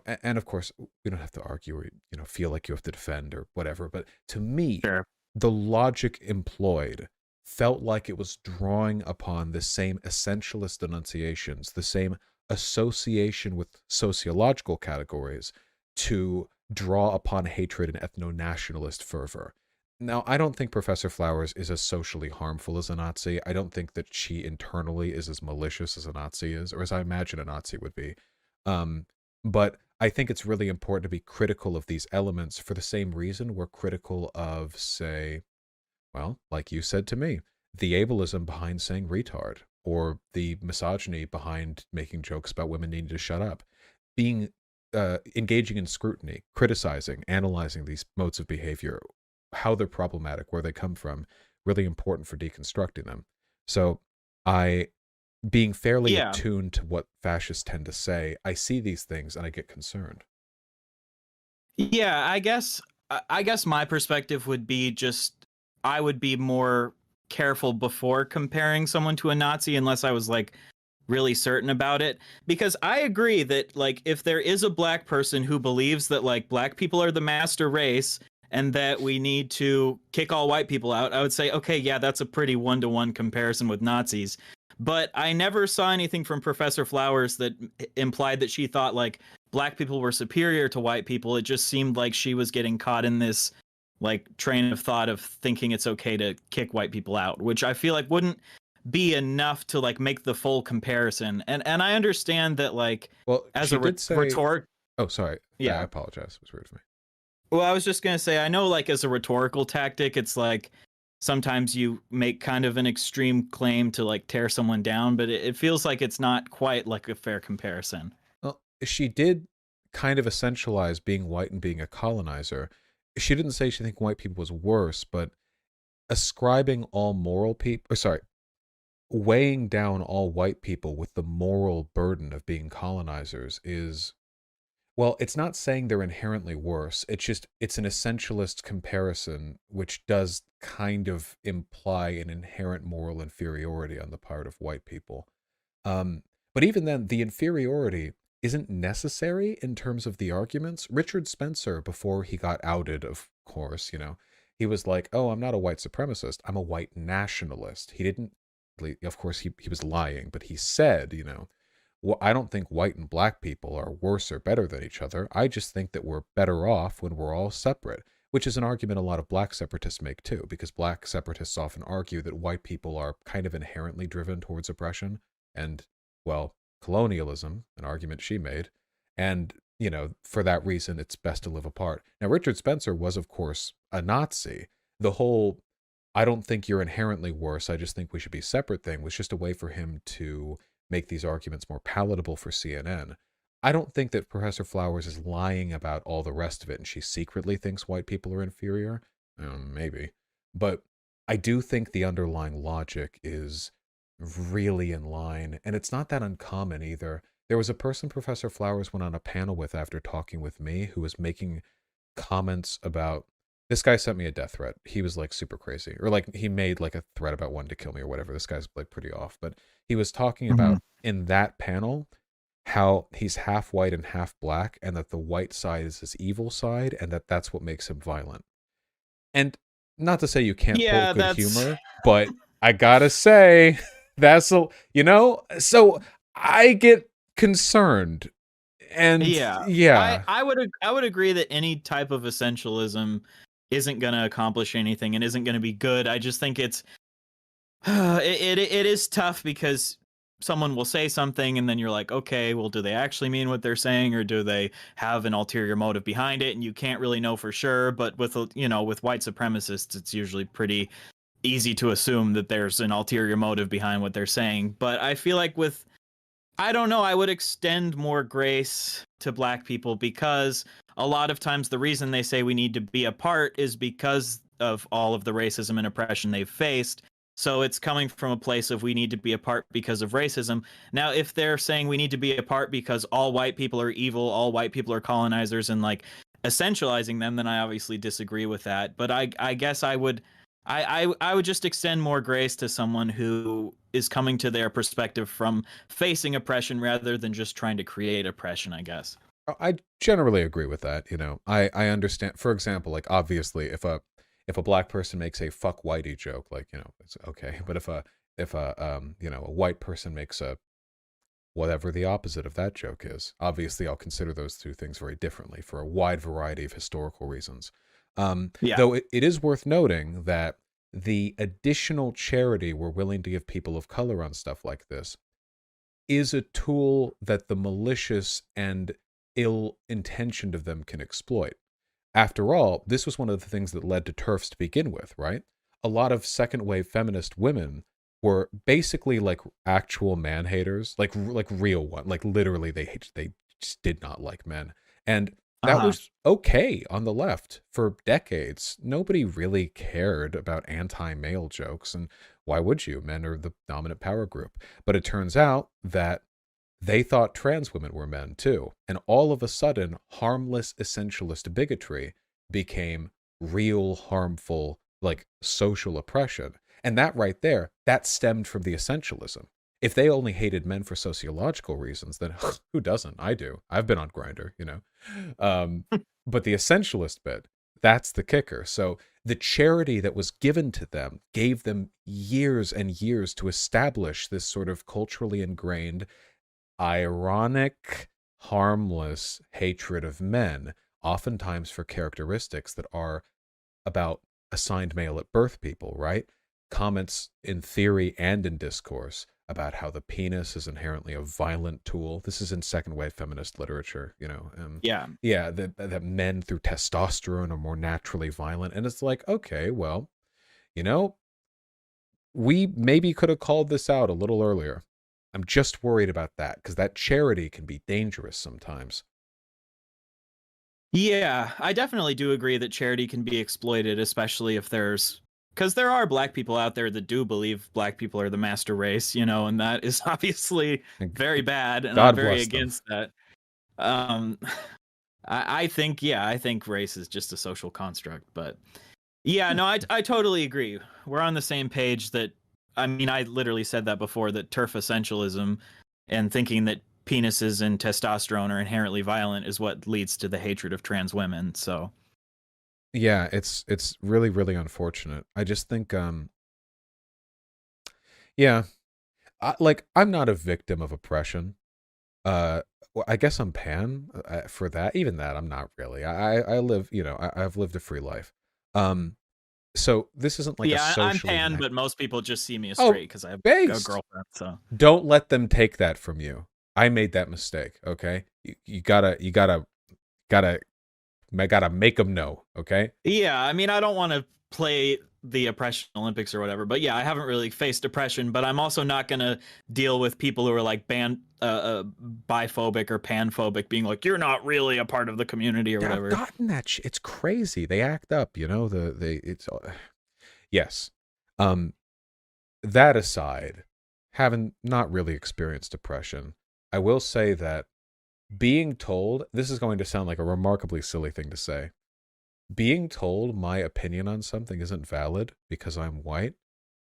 and of course, we don't have to argue or, feel like you have to defend or whatever, but to me, Sure. the logic employed felt like it was drawing upon the same essentialist enunciations, the same association with sociological categories to draw upon hatred and ethno-nationalist fervor. Now, I don't think Professor Flowers is as socially harmful as a Nazi. I don't think that she internally is as malicious as a Nazi is, or as I imagine a Nazi would be. But I think it's really important to be critical of these elements for the same reason we're critical of, say, well, like you said to me, the ableism behind saying retard, or the misogyny behind making jokes about women needing to shut up. Being engaging in scrutiny, criticizing, analyzing these modes of behavior, how they're problematic, where they come from, really important for deconstructing them. So being fairly Yeah. attuned to what fascists tend to say, I see these things and I get concerned. Yeah, I guess my perspective would be just I would be more careful before comparing someone to a Nazi unless I was like really certain about it, because I agree that like if there is a black person who believes that like black people are the master race and that we need to kick all white people out, I would say okay, yeah, that's a pretty one-to-one comparison with Nazis. But I never saw anything from Professor Flowers that implied that she thought like black people were superior to white people. It just seemed like she was getting caught in this like train of thought of thinking it's okay to kick white people out, which I feel like wouldn't be enough to like make the full comparison. And I understand that like Well, as she a did say, retort, oh, sorry. I yeah. apologize. It was rude of me. Well, I was just gonna say I know like as a rhetorical tactic, it's like sometimes you make kind of an extreme claim to like tear someone down, but it feels like it's not quite like a fair comparison. Well, she did kind of essentialize being white and being a colonizer. She didn't say she think white people was worse, but ascribing all moral people, sorry, weighing down all white people with the moral burden of being colonizers is, well, it's not saying they're inherently worse. It's an essentialist comparison, which does kind of imply an inherent moral inferiority on the part of white people. Um, but even then, the inferiority isn't necessary in terms of the arguments. Richard Spencer, before he got outed, of course, he was like, oh, I'm not a white supremacist. I'm a white nationalist. He didn't, of course, he was lying, but he said, well, I don't think white and black people are worse or better than each other. I just think that we're better off when we're all separate, which is an argument a lot of black separatists make too, because black separatists often argue that white people are kind of inherently driven towards oppression and, well, colonialism, an argument she made. And, for that reason, it's best to live apart. Now, Richard Spencer was, of course, a Nazi. The whole, I don't think you're inherently worse, I just think we should be separate thing was just a way for him to make these arguments more palatable for CNN. I don't think that Professor Flowers is lying about all the rest of it and she secretly thinks white people are inferior. Maybe. But I do think the underlying logic is really in line, and it's not that uncommon either. There was a person Professor Flowers went on a panel with after talking with me who was making comments about, this guy sent me a death threat. He was like super crazy, or like he made like a threat about wanting to kill me or whatever. This guy's like pretty off, but he was talking about in that panel how he's half white and half black, and that the white side is his evil side, and that's what makes him violent. And not to say you can't pull good humor, but I gotta say that's so I get concerned. And yeah. I would agree that any type of essentialism isn't going to accomplish anything and isn't going to be good. I just think it's it is tough because someone will say something and then you're like, okay, well, do they actually mean what they're saying, or do they have an ulterior motive behind it? And you can't really know for sure. But with with white supremacists, it's usually pretty easy to assume that there's an ulterior motive behind what they're saying. But I feel like I don't know, I would extend more grace to black people, because a lot of times the reason they say we need to be apart is because of all of the racism and oppression they've faced. So it's coming from a place of we need to be apart because of racism. Now, if they're saying we need to be apart because all white people are evil, all white people are colonizers, and like essentializing them, then I obviously disagree with that. But I guess I would just extend more grace to someone who is coming to their perspective from facing oppression rather than just trying to create oppression, I guess. I generally agree with that. I understand. For example, like obviously, if a black person makes a "fuck whitey" joke, like it's okay. But if a white person makes a whatever the opposite of that joke is, obviously I'll consider those two things very differently for a wide variety of historical reasons. Yeah. Though it is worth noting that the additional charity we're willing to give people of color on stuff like this is a tool that the malicious and ill-intentioned of them can exploit. After all, this was one of the things that led to TERFs to begin with, right? A lot of second-wave feminist women were basically like actual man haters, like real one, like literally they just did not like men, and that Uh-huh. was okay on the left for decades. Nobody really cared about anti-male jokes, and why would you? Men are the dominant power group. But it turns out that they thought trans women were men too. And all of a sudden, harmless essentialist bigotry became real harmful, like social oppression. And that right there, that stemmed from the essentialism. If they only hated men for sociological reasons, then who doesn't? I do. I've been on Grindr. Um, but the essentialist bit, that's the kicker. So the charity that was given to them gave them years and years to establish this sort of culturally ingrained ironic, harmless hatred of men, oftentimes for characteristics that are about assigned male at birth people, right? Comments in theory and in discourse about how the penis is inherently a violent tool. This is in second wave feminist literature. Yeah. Yeah, that men through testosterone are more naturally violent. And it's like, okay, well, you know, we maybe could have called this out a little earlier. I'm just worried about that because that charity can be dangerous sometimes. Yeah, I definitely do agree that charity can be exploited, especially if because there are black people out there that do believe black people are the master race, and that is obviously And very bad, and I'm God very bless them. against that. Um, I think race is just a social construct, but yeah, no, I totally agree. We're on the same page that, I mean, I literally said that before, that turf essentialism and thinking that penises and testosterone are inherently violent is what leads to the hatred of trans women. So, Yeah, it's really really unfortunate. I just think yeah, I'm not a victim of oppression. Well, I guess I'm pan for that. Even that, I'm not really. I live, I've lived a free life. Um, so this isn't like a yeah, I'm socially. pan, but most people just see me as Oh, straight because I have a based. girlfriend. So, Don't let them take that from you. I made that mistake. Okay, you gotta make them know. Okay. yeah, I mean, I don't want to play the oppression Olympics or whatever, but yeah, I haven't really faced oppression, but I'm also not going to deal with people who are like biphobic or panphobic being like, you're not really a part of the community or Yeah, I've whatever. gotten that. It's crazy. They act up. It's yes. Um, that aside, having not really experienced depression, I will say that being told, this is going to sound like a remarkably silly thing to say, being told my opinion on something isn't valid because I'm white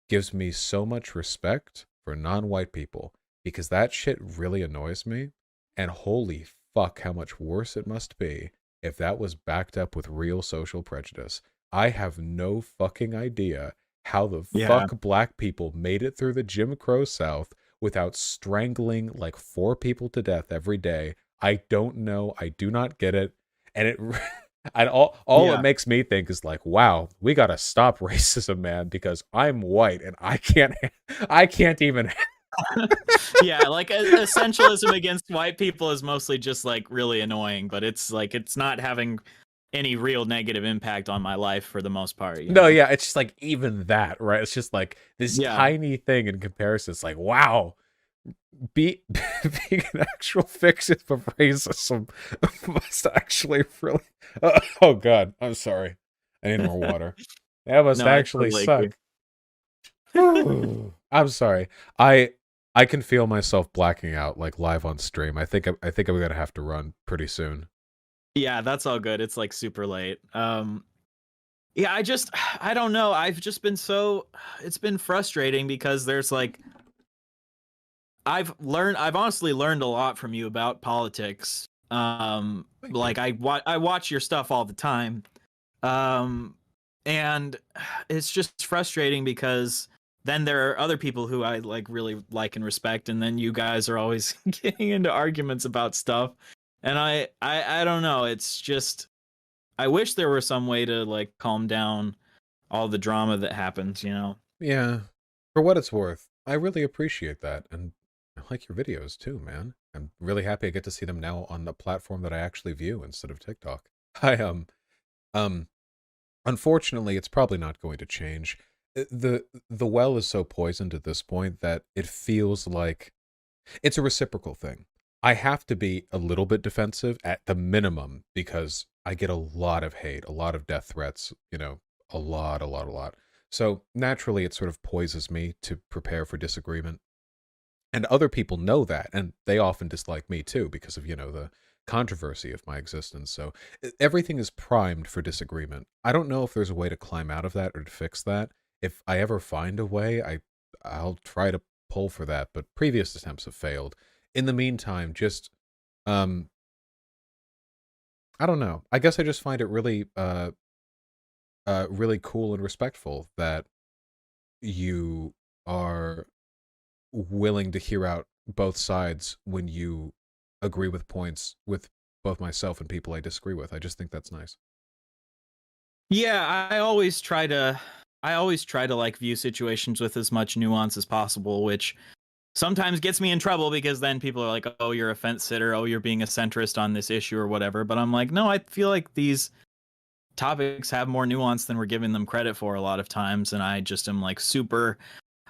gives me so much respect for non-white people because that shit really annoys me. And holy fuck, how much worse it must be if that was backed up with real social prejudice. I have no fucking idea how the Yeah. fuck black people made it through the Jim Crow South without strangling like 4 people to death every day. I don't know. I do not get it. And it and all it Yeah. makes me think is like, wow, we gotta stop racism, man, because I'm white and I can't even. Yeah, like essentialism against white people is mostly just like really annoying, but it's like it's not having any real negative impact on my life for the most part, No, yeah, it's just like even that, right? It's just like this Yeah. tiny thing in comparison. It's like, wow, be being an actual victim of racism must actually really. Oh God, I'm sorry. I need more water. That must No, I actually totally agree. suck. I'm sorry. I can feel myself blacking out like live on stream. I think I'm gonna have to run pretty soon. Yeah, that's all good. It's like super late. Yeah, I don't know. I've just been so it's been frustrating because there's like I've honestly learned a lot from you about politics. Thank you. Like I watch your stuff all the time. Um and it's just frustrating because then there are other people who I like really like and respect, and then you guys are always getting into arguments about stuff. And I don't know, it's just I wish there were some way to like calm down all the drama that happens, you know. Yeah. For what it's worth, I really appreciate that, and I like your videos too, man. I'm really happy I get to see them now on a platform that I actually view instead of TikTok. I um unfortunately, it's probably not going to change. The well is so poisoned at this point that it feels like it's a reciprocal thing. I have to be a little bit defensive at the minimum because I get a lot of hate, a lot of death threats, you know, a lot. So naturally, it sort of poises me to prepare for disagreement. And other people know that, and they often dislike me too because of, you know, the controversy of my existence. So everything is primed for disagreement. I don't know if there's a way to climb out of that or to fix that. If I ever find a way, I'll try to pull for that, but previous attempts have failed. In the meantime, just um I don't know. I guess I just find it really really cool and respectful that you are willing to hear out both sides when you agree with points with both myself and people I disagree with. I just think that's nice. Yeah, I always try to like view situations with as much nuance as possible, which sometimes gets me in trouble because then people are like, "Oh, you're a fence sitter. Oh, you're being a centrist on this issue or whatever." But I'm like, "No, I feel like these topics have more nuance than we're giving them credit for a lot of times." And I just am like super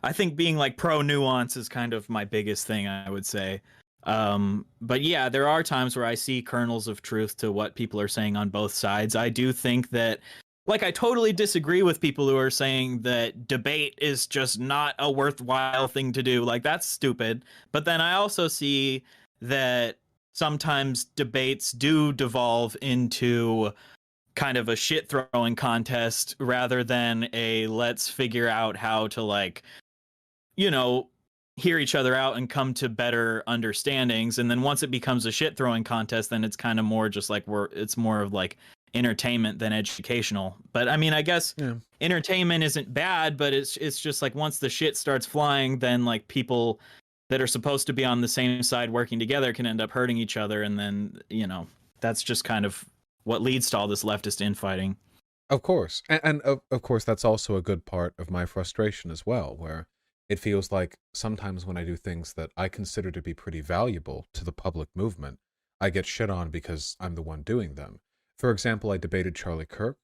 I think being like pro nuance is kind of my biggest thing, I would say. But yeah, there are times where I see kernels of truth to what people are saying on both sides. I do think that, like, I totally disagree with people who are saying that debate is just not a worthwhile thing to do. Like, that's stupid. But then I also see that sometimes debates do devolve into kind of a shit throwing contest rather than a let's figure out how to, like, you know, hear each other out and come to better understandings. And then once it becomes a shit throwing contest, then it's kind of more just like it's more of like entertainment than educational. But I mean, I guess Yeah. entertainment isn't bad, but it's just like once the shit starts flying, then like people that are supposed to be on the same side working together can end up hurting each other, and then, you know, that's just kind of what leads to all this leftist infighting. Of course. And of course, that's also a good part of my frustration as well, where it feels like sometimes when I do things that I consider to be pretty valuable to the public movement, I get shit on because I'm the one doing them. For example, I debated Charlie Kirk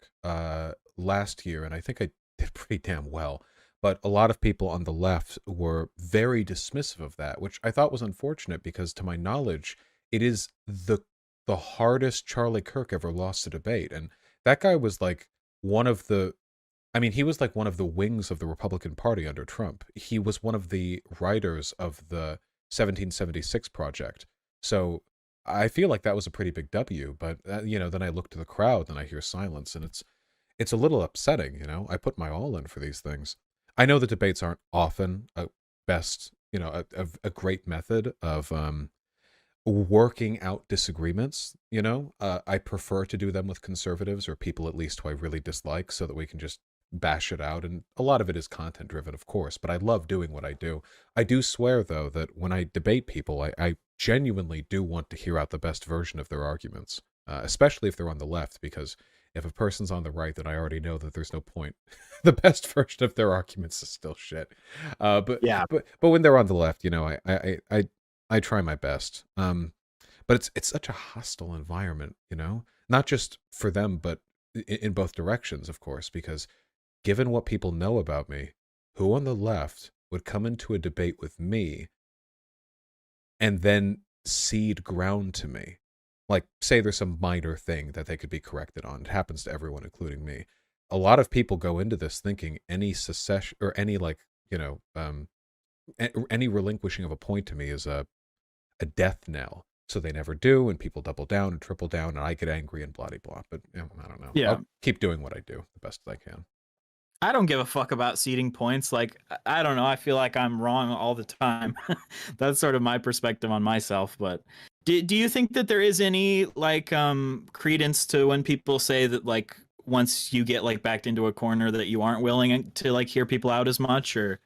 last year, and I think I did pretty damn well. But a lot of people on the left were very dismissive of that, which I thought was unfortunate because, to my knowledge, it is the hardest Charlie Kirk ever lost a debate. And that guy was like one of the I mean, he was like one of the wings of the Republican Party under Trump. He was one of the writers of the 1776 project. So I feel like that was a pretty big W, but you know, then I look to the crowd and I hear silence, and it's a little upsetting, you know. I put my all in for these things. I know the debates aren't often a best, you know, a great method of working out disagreements, you know. I prefer to do them with conservatives or people at least who I really dislike so that we can just bash it out. And a lot of it is content driven, of course, but I love doing what I do. I do swear, though, that when I debate people, I genuinely do want to hear out the best version of their arguments, especially if they're on the left, because if a person's on the right, then I already know that there's no point. The best version of their arguments is still shit. But Yeah. but when they're on the left, you know, I try my best. But it's such a hostile environment, you know, not just for them, but in both directions, of course, because given what people know about me, who on the left would come into a debate with me and then cede ground to me? Like, say there's some minor thing that they could be corrected on. It happens to everyone, including me. A lot of people go into this thinking any secession or any like you know, any relinquishing of a point to me is a death knell. So they never do, and people double down and triple down, and I get angry and blah blah. But I don't know. Yeah. I'll keep doing what I do the best I can. I don't give a fuck about seeding points. Like, I don't know. I feel like I'm wrong all the time. That's sort of my perspective on myself. But do you think that there is any like credence to when people say that like once you get like backed into a corner that you aren't willing to like hear people out as much? Or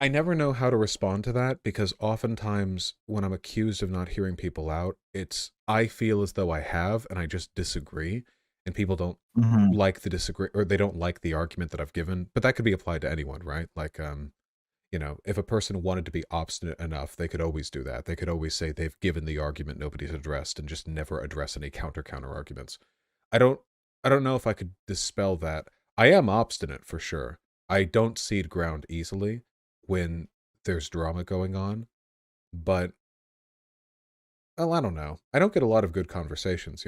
I never know how to respond to that because oftentimes when I'm accused of not hearing people out, it's I feel as though I have and I just disagree, and people don't Mhm. like the disagree or they don't like the argument that I've given. But that could be applied to anyone, right? Like if a person wanted to be obstinate enough, they could always do that. They could always say they've given the argument nobody's addressed and just never address any counter arguments. I don't I don't know if I could dispel that. I am obstinate for sure. I don't cede ground easily when there's drama going on, but well, I don't know. I don't get a lot of good conversations.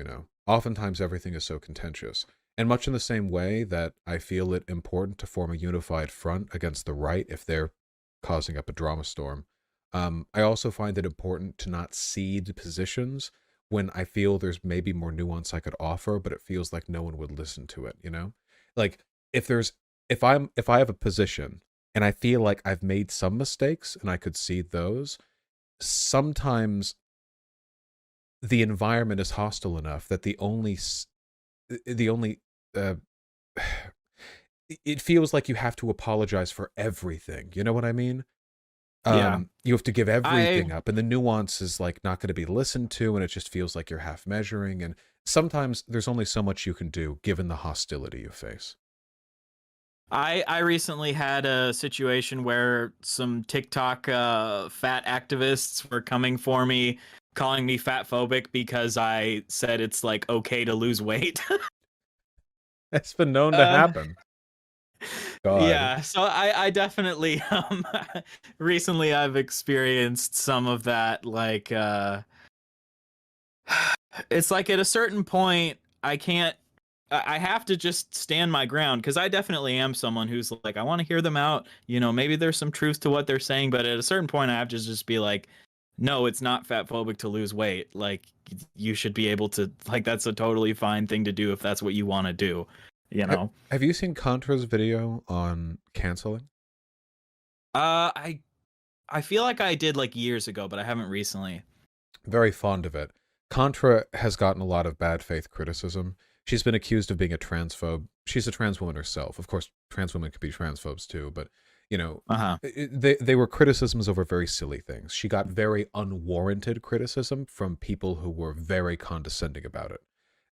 Oftentimes everything is so contentious. And much in the same way that I feel it important to form a unified front against the right if they're causing up a drama storm, I also find it important to not cede positions when I feel there's maybe more nuance I could offer, but it feels like no one would listen to it. Like if there's if I have a position and I feel like I've made some mistakes and I could cede those, sometimes the environment is hostile enough that the only uh, it feels like you have to apologize for everything. You know what I mean? Yeah. You have to give I everything up, and the nuance is like not going to be listened to, and it just feels like you're half measuring. And sometimes there's only so much you can do given the hostility you face. I recently had a situation where some TikTok fat activists were coming for me, calling me fat phobic because I said it's like okay to lose weight. It's been known to uh, happen. God. yeah, so I definitely recently I've experienced some of that. Like it's like at a certain point I can't. I have to just stand my ground because I definitely am someone who's like, I want to hear them out. Maybe there's some truth to what they're saying, but at a certain point, I have to just be like, no, it's not fat phobic to lose weight. Like, you should be able to, like, that's a totally fine thing to do if that's what you want to do, you Ha- know? have you seen Contra's video on canceling? Uh, I, I feel like I did like years ago, but I haven't recently. Very fond of it. Contra has gotten a lot of bad faith criticism. She's been accused of being a transphobe. She's a trans woman herself. Of course, trans women could be transphobes too, but Uh huh. they were criticisms over very silly things. She got very unwarranted criticism from people who were very condescending about it.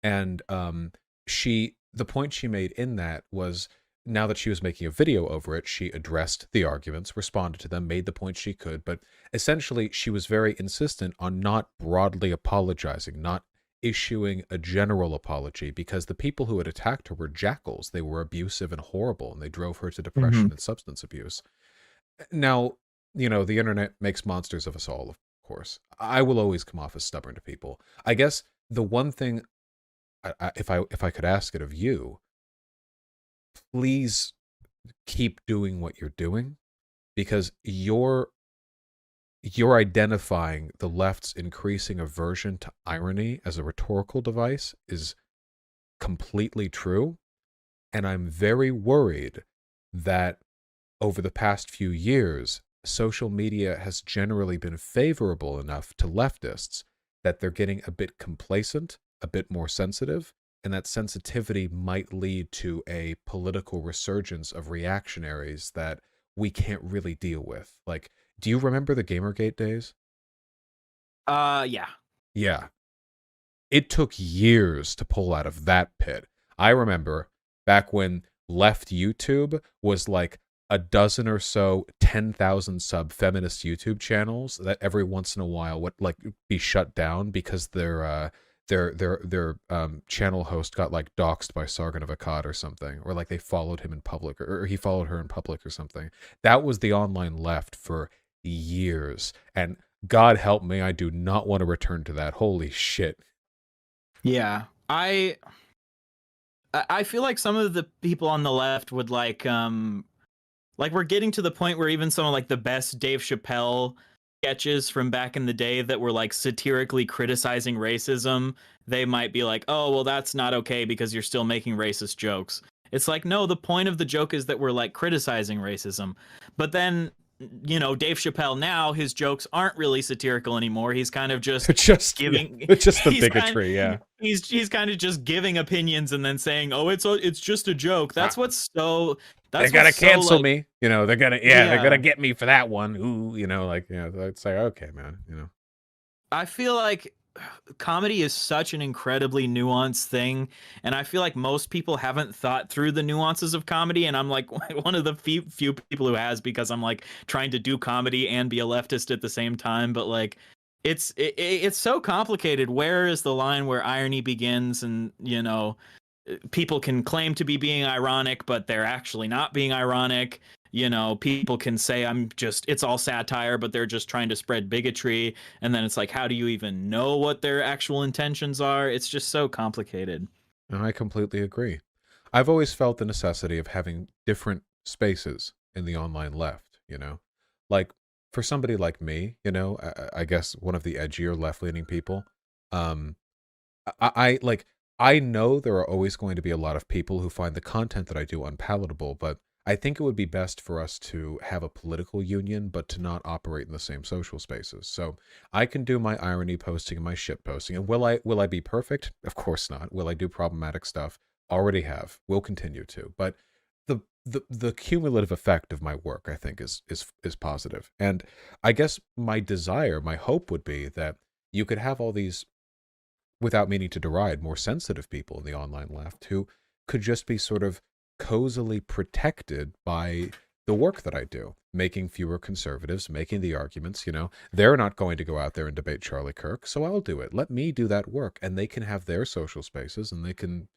And the point she made in that was now that she was making a video over it, she addressed the arguments, responded to them, made the point she could, but essentially she was very insistent on not broadly apologizing, not issuing a general apology, because the people who had attacked her were jackals. They were abusive and horrible, and they drove her to Hmm. depression and substance abuse. Now, the internet makes monsters of us all, of course. I will always come off as stubborn to people. I guess the one thing, if I could ask it of you, please keep doing what you're doing, because you're identifying the left's increasing aversion to irony as a rhetorical device is completely true. And I'm very worried that over the past few years, social media has generally been favorable enough to leftists that they're getting a bit complacent, a bit more sensitive, and that sensitivity might lead to a political resurgence of reactionaries that we can't really deal with. Like, do you remember the Gamergate days? Yeah. Yeah. It took years to pull out of that pit. I remember back when left YouTube was like a dozen or so 10,000 sub feminist YouTube channels that every once in a while would like be shut down because their channel host got like doxxed by Sargon of Akkad or something, or like they followed him in public, or he followed her in public or something. That was the online left for years, and God help me, I do not want to return to that. Holy shit. Yeah. I feel like some of the people on the left would like Like we're getting to the point where even some of like the best Dave Chappelle sketches from back in the day that were like satirically criticizing racism, they might be like, "Oh, well that's not okay because you're still making racist jokes." It's like, "No, the point of the joke is that we're like criticizing racism." But then, Dave Chappelle now, his jokes aren't really satirical anymore. He's kind of just They're just giving it's just the he's kind bigotry, yeah. he's kind of just giving opinions and then saying, "Oh, it's just a joke." Ah, they're That's gonna what's so cancel like, me. They're gonna yeah. get me for that one. Ooh, it's like, okay, man. I feel like comedy is such an incredibly nuanced thing, and I feel like most people haven't thought through the nuances of comedy, and I'm like one of the few people who has, because I'm like trying to do comedy and be a leftist at the same time. But like it's so complicated. Where is the line where irony begins, and people can claim to be being ironic, but they're actually not being ironic. People can say it's all satire, but they're just trying to spread bigotry. And then it's like, how do you even know what their actual intentions are? It's just so complicated. And I completely agree. I've always felt the necessity of having different spaces in the online left. Like for somebody like me, I guess one of the edgier left-leaning people, um, like I know there are always going to be a lot of people who find the content that I do unpalatable, but I think it would be best for us to have a political union, but to not operate in the same social spaces. So I can do my irony posting and my shit posting. And will I be perfect? Of course not. Will I do problematic stuff? Already have. Will continue to. But the cumulative effect of my work, I think, is positive. And I guess my desire, my hope would be that you could have all these, without meaning to deride, more sensitive people in the online left who could just be sort of cozily protected by the work that I do, making fewer conservatives, making the arguments. They're not going to go out there and debate Charlie Kirk, so I'll do it. Let me do that work, and they can have their social spaces, and they can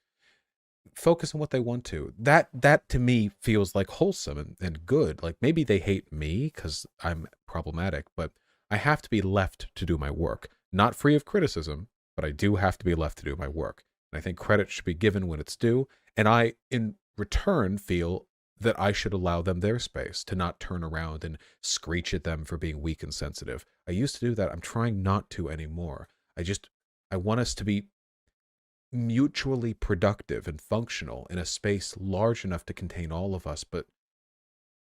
focus on what they want to. That to me feels like wholesome and good. Like maybe they hate me because I'm problematic, but I have to be left to do my work. Not free of criticism, but I do have to be left to do my work. And I think credit should be given when it's due. And I, in return, feel that I should allow them their space to not turn around and screech at them for being weak and sensitive. I used to do that. I'm trying not to anymore. I want us to be mutually productive and functional in a space large enough to contain all of us, but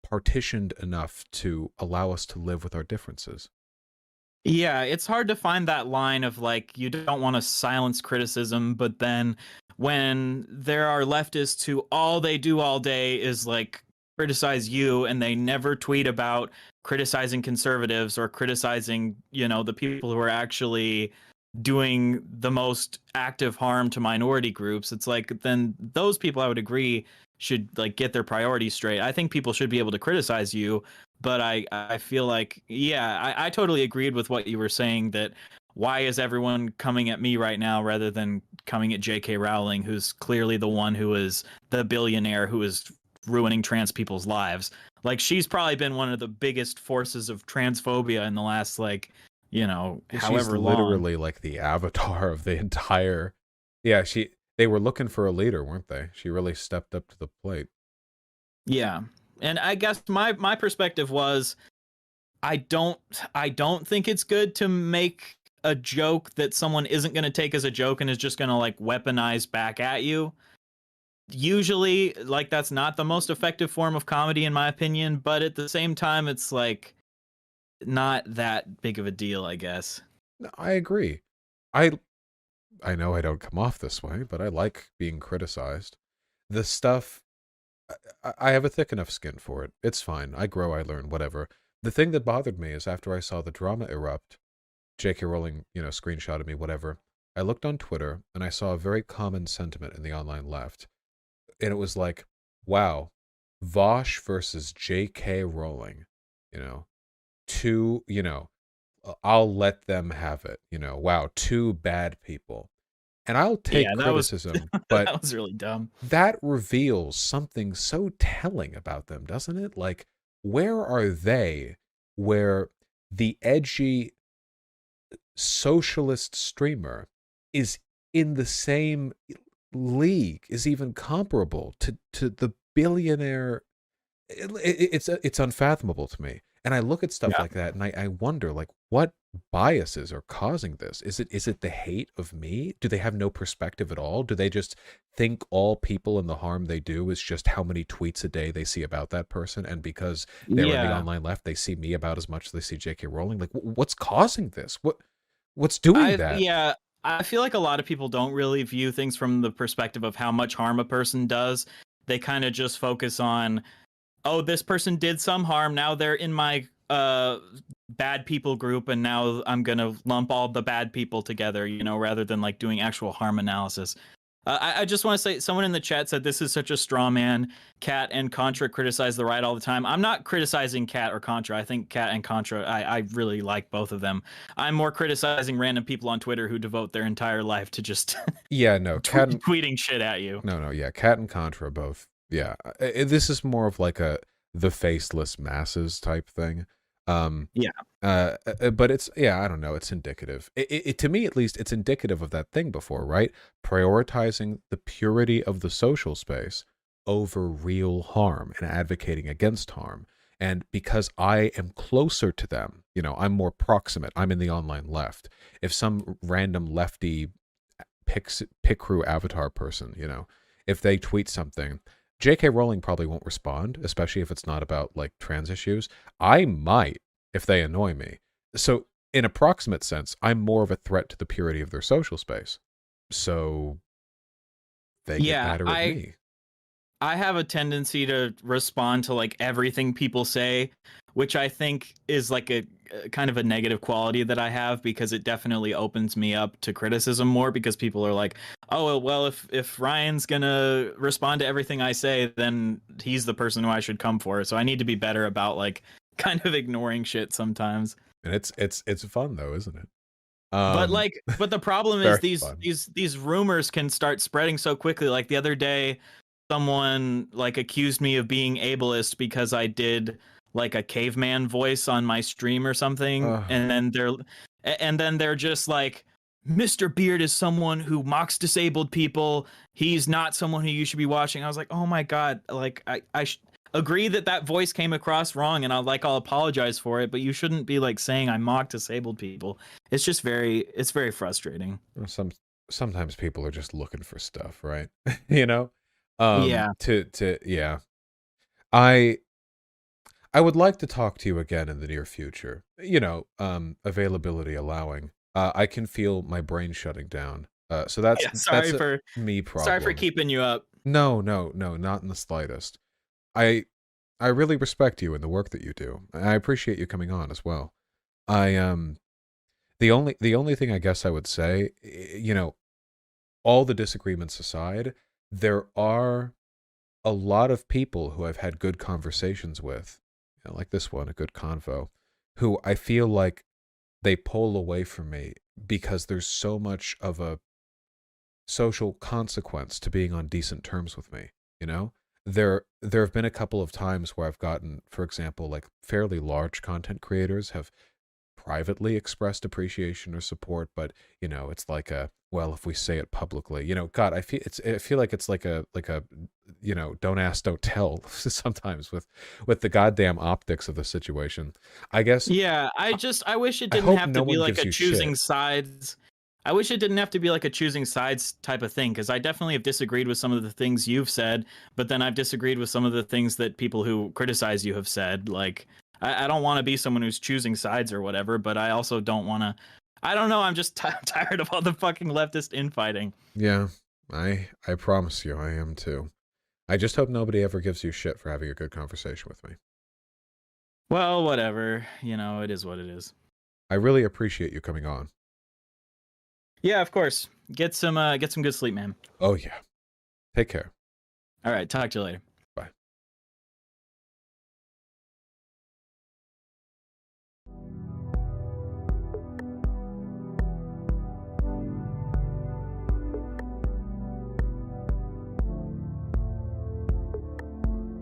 partitioned enough to allow us to live with our differences. Yeah, it's hard to find that line of like, you don't want to silence criticism, but then when there are leftists who all they do all day is like criticize you, and they never tweet about criticizing conservatives or criticizing, the people who are actually doing the most active harm to minority groups, it's like, then those people, I would agree, should like get their priorities straight. I think people should be able to criticize you, but I feel like, yeah, I totally agreed with what you were saying, that why is everyone coming at me right now rather than coming at J.K. Rowling, who's clearly the one who is the billionaire who is ruining trans people's lives. Like she's probably been one of the biggest forces of transphobia in the last like, She's however long. literally like the avatar of the entire. Yeah, they were looking for a leader, weren't they? She really stepped up to the plate. Yeah. And I guess my perspective was, I don't think it's good to make a joke that someone isn't going to take as a joke and is just going to like weaponize back at you. Usually like that's not the most effective form of comedy in my opinion, but at the same time it's like not that big of a deal, I guess. No, I agree. I I know I don't come off this way, but I like being criticized. The stuff, I have a thick enough skin for it. It's fine. I grow, I learn, whatever. The thing that bothered me is after I saw the drama erupt, J.K. Rowling, screenshotted me, whatever. I looked on Twitter and I saw a very common sentiment in the online left. And it was like, wow, Vaush versus J.K. Rowling, you know, two, I'll let them have it. Wow, two bad people. And I'll take Yeah, that was criticism, but that was really dumb. that reveals something so telling about them, doesn't it? Like, where are they where the edgy socialist streamer is in the same league, is even comparable to the billionaire it's unfathomable to me. And I look at stuff Yeah. like that and I wonder, like, what biases are causing this? Is it the hate of me? Do they have no perspective at all? Do they just think all people and the harm they do is just how many tweets a day they see about that person? And because they're in the Yeah. online left, they see me about as much as they see J.K. Rowling? Like, what's causing this? What's doing that? Yeah, I feel like a lot of people don't really view things from the perspective of how much harm a person does. They kind of just focus on, oh, this person did some harm. Now they're in my bad people group, and now I'm gonna lump all the bad people together, rather than like doing actual harm analysis. I just want to say, someone in the chat said this is such a straw man. Cat and Contra criticize the right all the time. I'm not criticizing Cat or Contra. I think Cat and Contra, I really like both of them. I'm more criticizing random people on Twitter who devote their entire life to just Yeah, no, tweeting shit at you. no, yeah, Cat and Contra both. Yeah, this is more of like the faceless masses type thing. Yeah. But it's, yeah, I don't know. It's indicative. To me, at least, it's indicative of that thing before, right? Prioritizing the purity of the social space over real harm and advocating against harm. And because I am closer to them, I'm more proximate. I'm in the online left. If some random lefty pick crew avatar person, if they tweet something, J.K. Rowling probably won't respond, especially if it's not about like trans issues. I might if they annoy me. So in a proximate sense, I'm more of a threat to the purity of their social space. So they get Yeah, madder at me. I have a tendency to respond to like everything people say, which I think is like a kind of a negative quality that I have, because it definitely opens me up to criticism more, because people are like, oh, well, if Ryan's gonna respond to everything I say, then he's the person who I should come for. So I need to be better about like kind of ignoring shit sometimes. And it's fun though, isn't it? But the problem is Very these fun. these rumors can start spreading so quickly. Like the other day, someone like accused me of being ableist because I did like a caveman voice on my stream or something, and then they're just like, Mr. Beard is someone who mocks disabled people. He's not someone who you should be watching. I was like, oh my god, like I agree that voice came across wrong, and I'll apologize for it, but you shouldn't be like saying I mock disabled people. It's just it's very frustrating. Sometimes people are just looking for stuff, right? Yeah. Yeah. I would like to talk to you again in the near future. Availability allowing. I can feel my brain shutting down. So that's Yeah, that's a me sorry for problem. keeping you up. No, not in the slightest. I I really respect you and the work that you do. I appreciate you coming on as well. I the only thing I guess I would say, all the disagreements aside, there are a lot of people who I've had good conversations with, like this one, a good convo, who I feel like they pull away from me because there's so much of a social consequence to being on decent terms with me, you know? There have been a couple of times where I've gotten, for example, like fairly large content creators have privately expressed appreciation or support, but it's like well, if we say it publicly, God, I feel like it's like a don't ask, don't tell sometimes with the goddamn optics of the situation. I guess Yeah, I wish it I didn't hope have to no be one like gives a you choosing shit. sides. I wish it didn't have to be like a choosing sides type of thing, because I definitely have disagreed with some of the things you've said, but then I've disagreed with some of the things that people who criticize you have said. Like, I don't want to be someone who's choosing sides or whatever, but I also don't want to. I don't know. I'm just tired of all the fucking leftist infighting. Yeah, I promise you, I am too. I just hope nobody ever gives you shit for having a good conversation with me. Well, whatever. It is what it is. I really appreciate you coming on. Yeah, of course. Get some good sleep, man. Oh yeah. Take care. All right, talk to you later.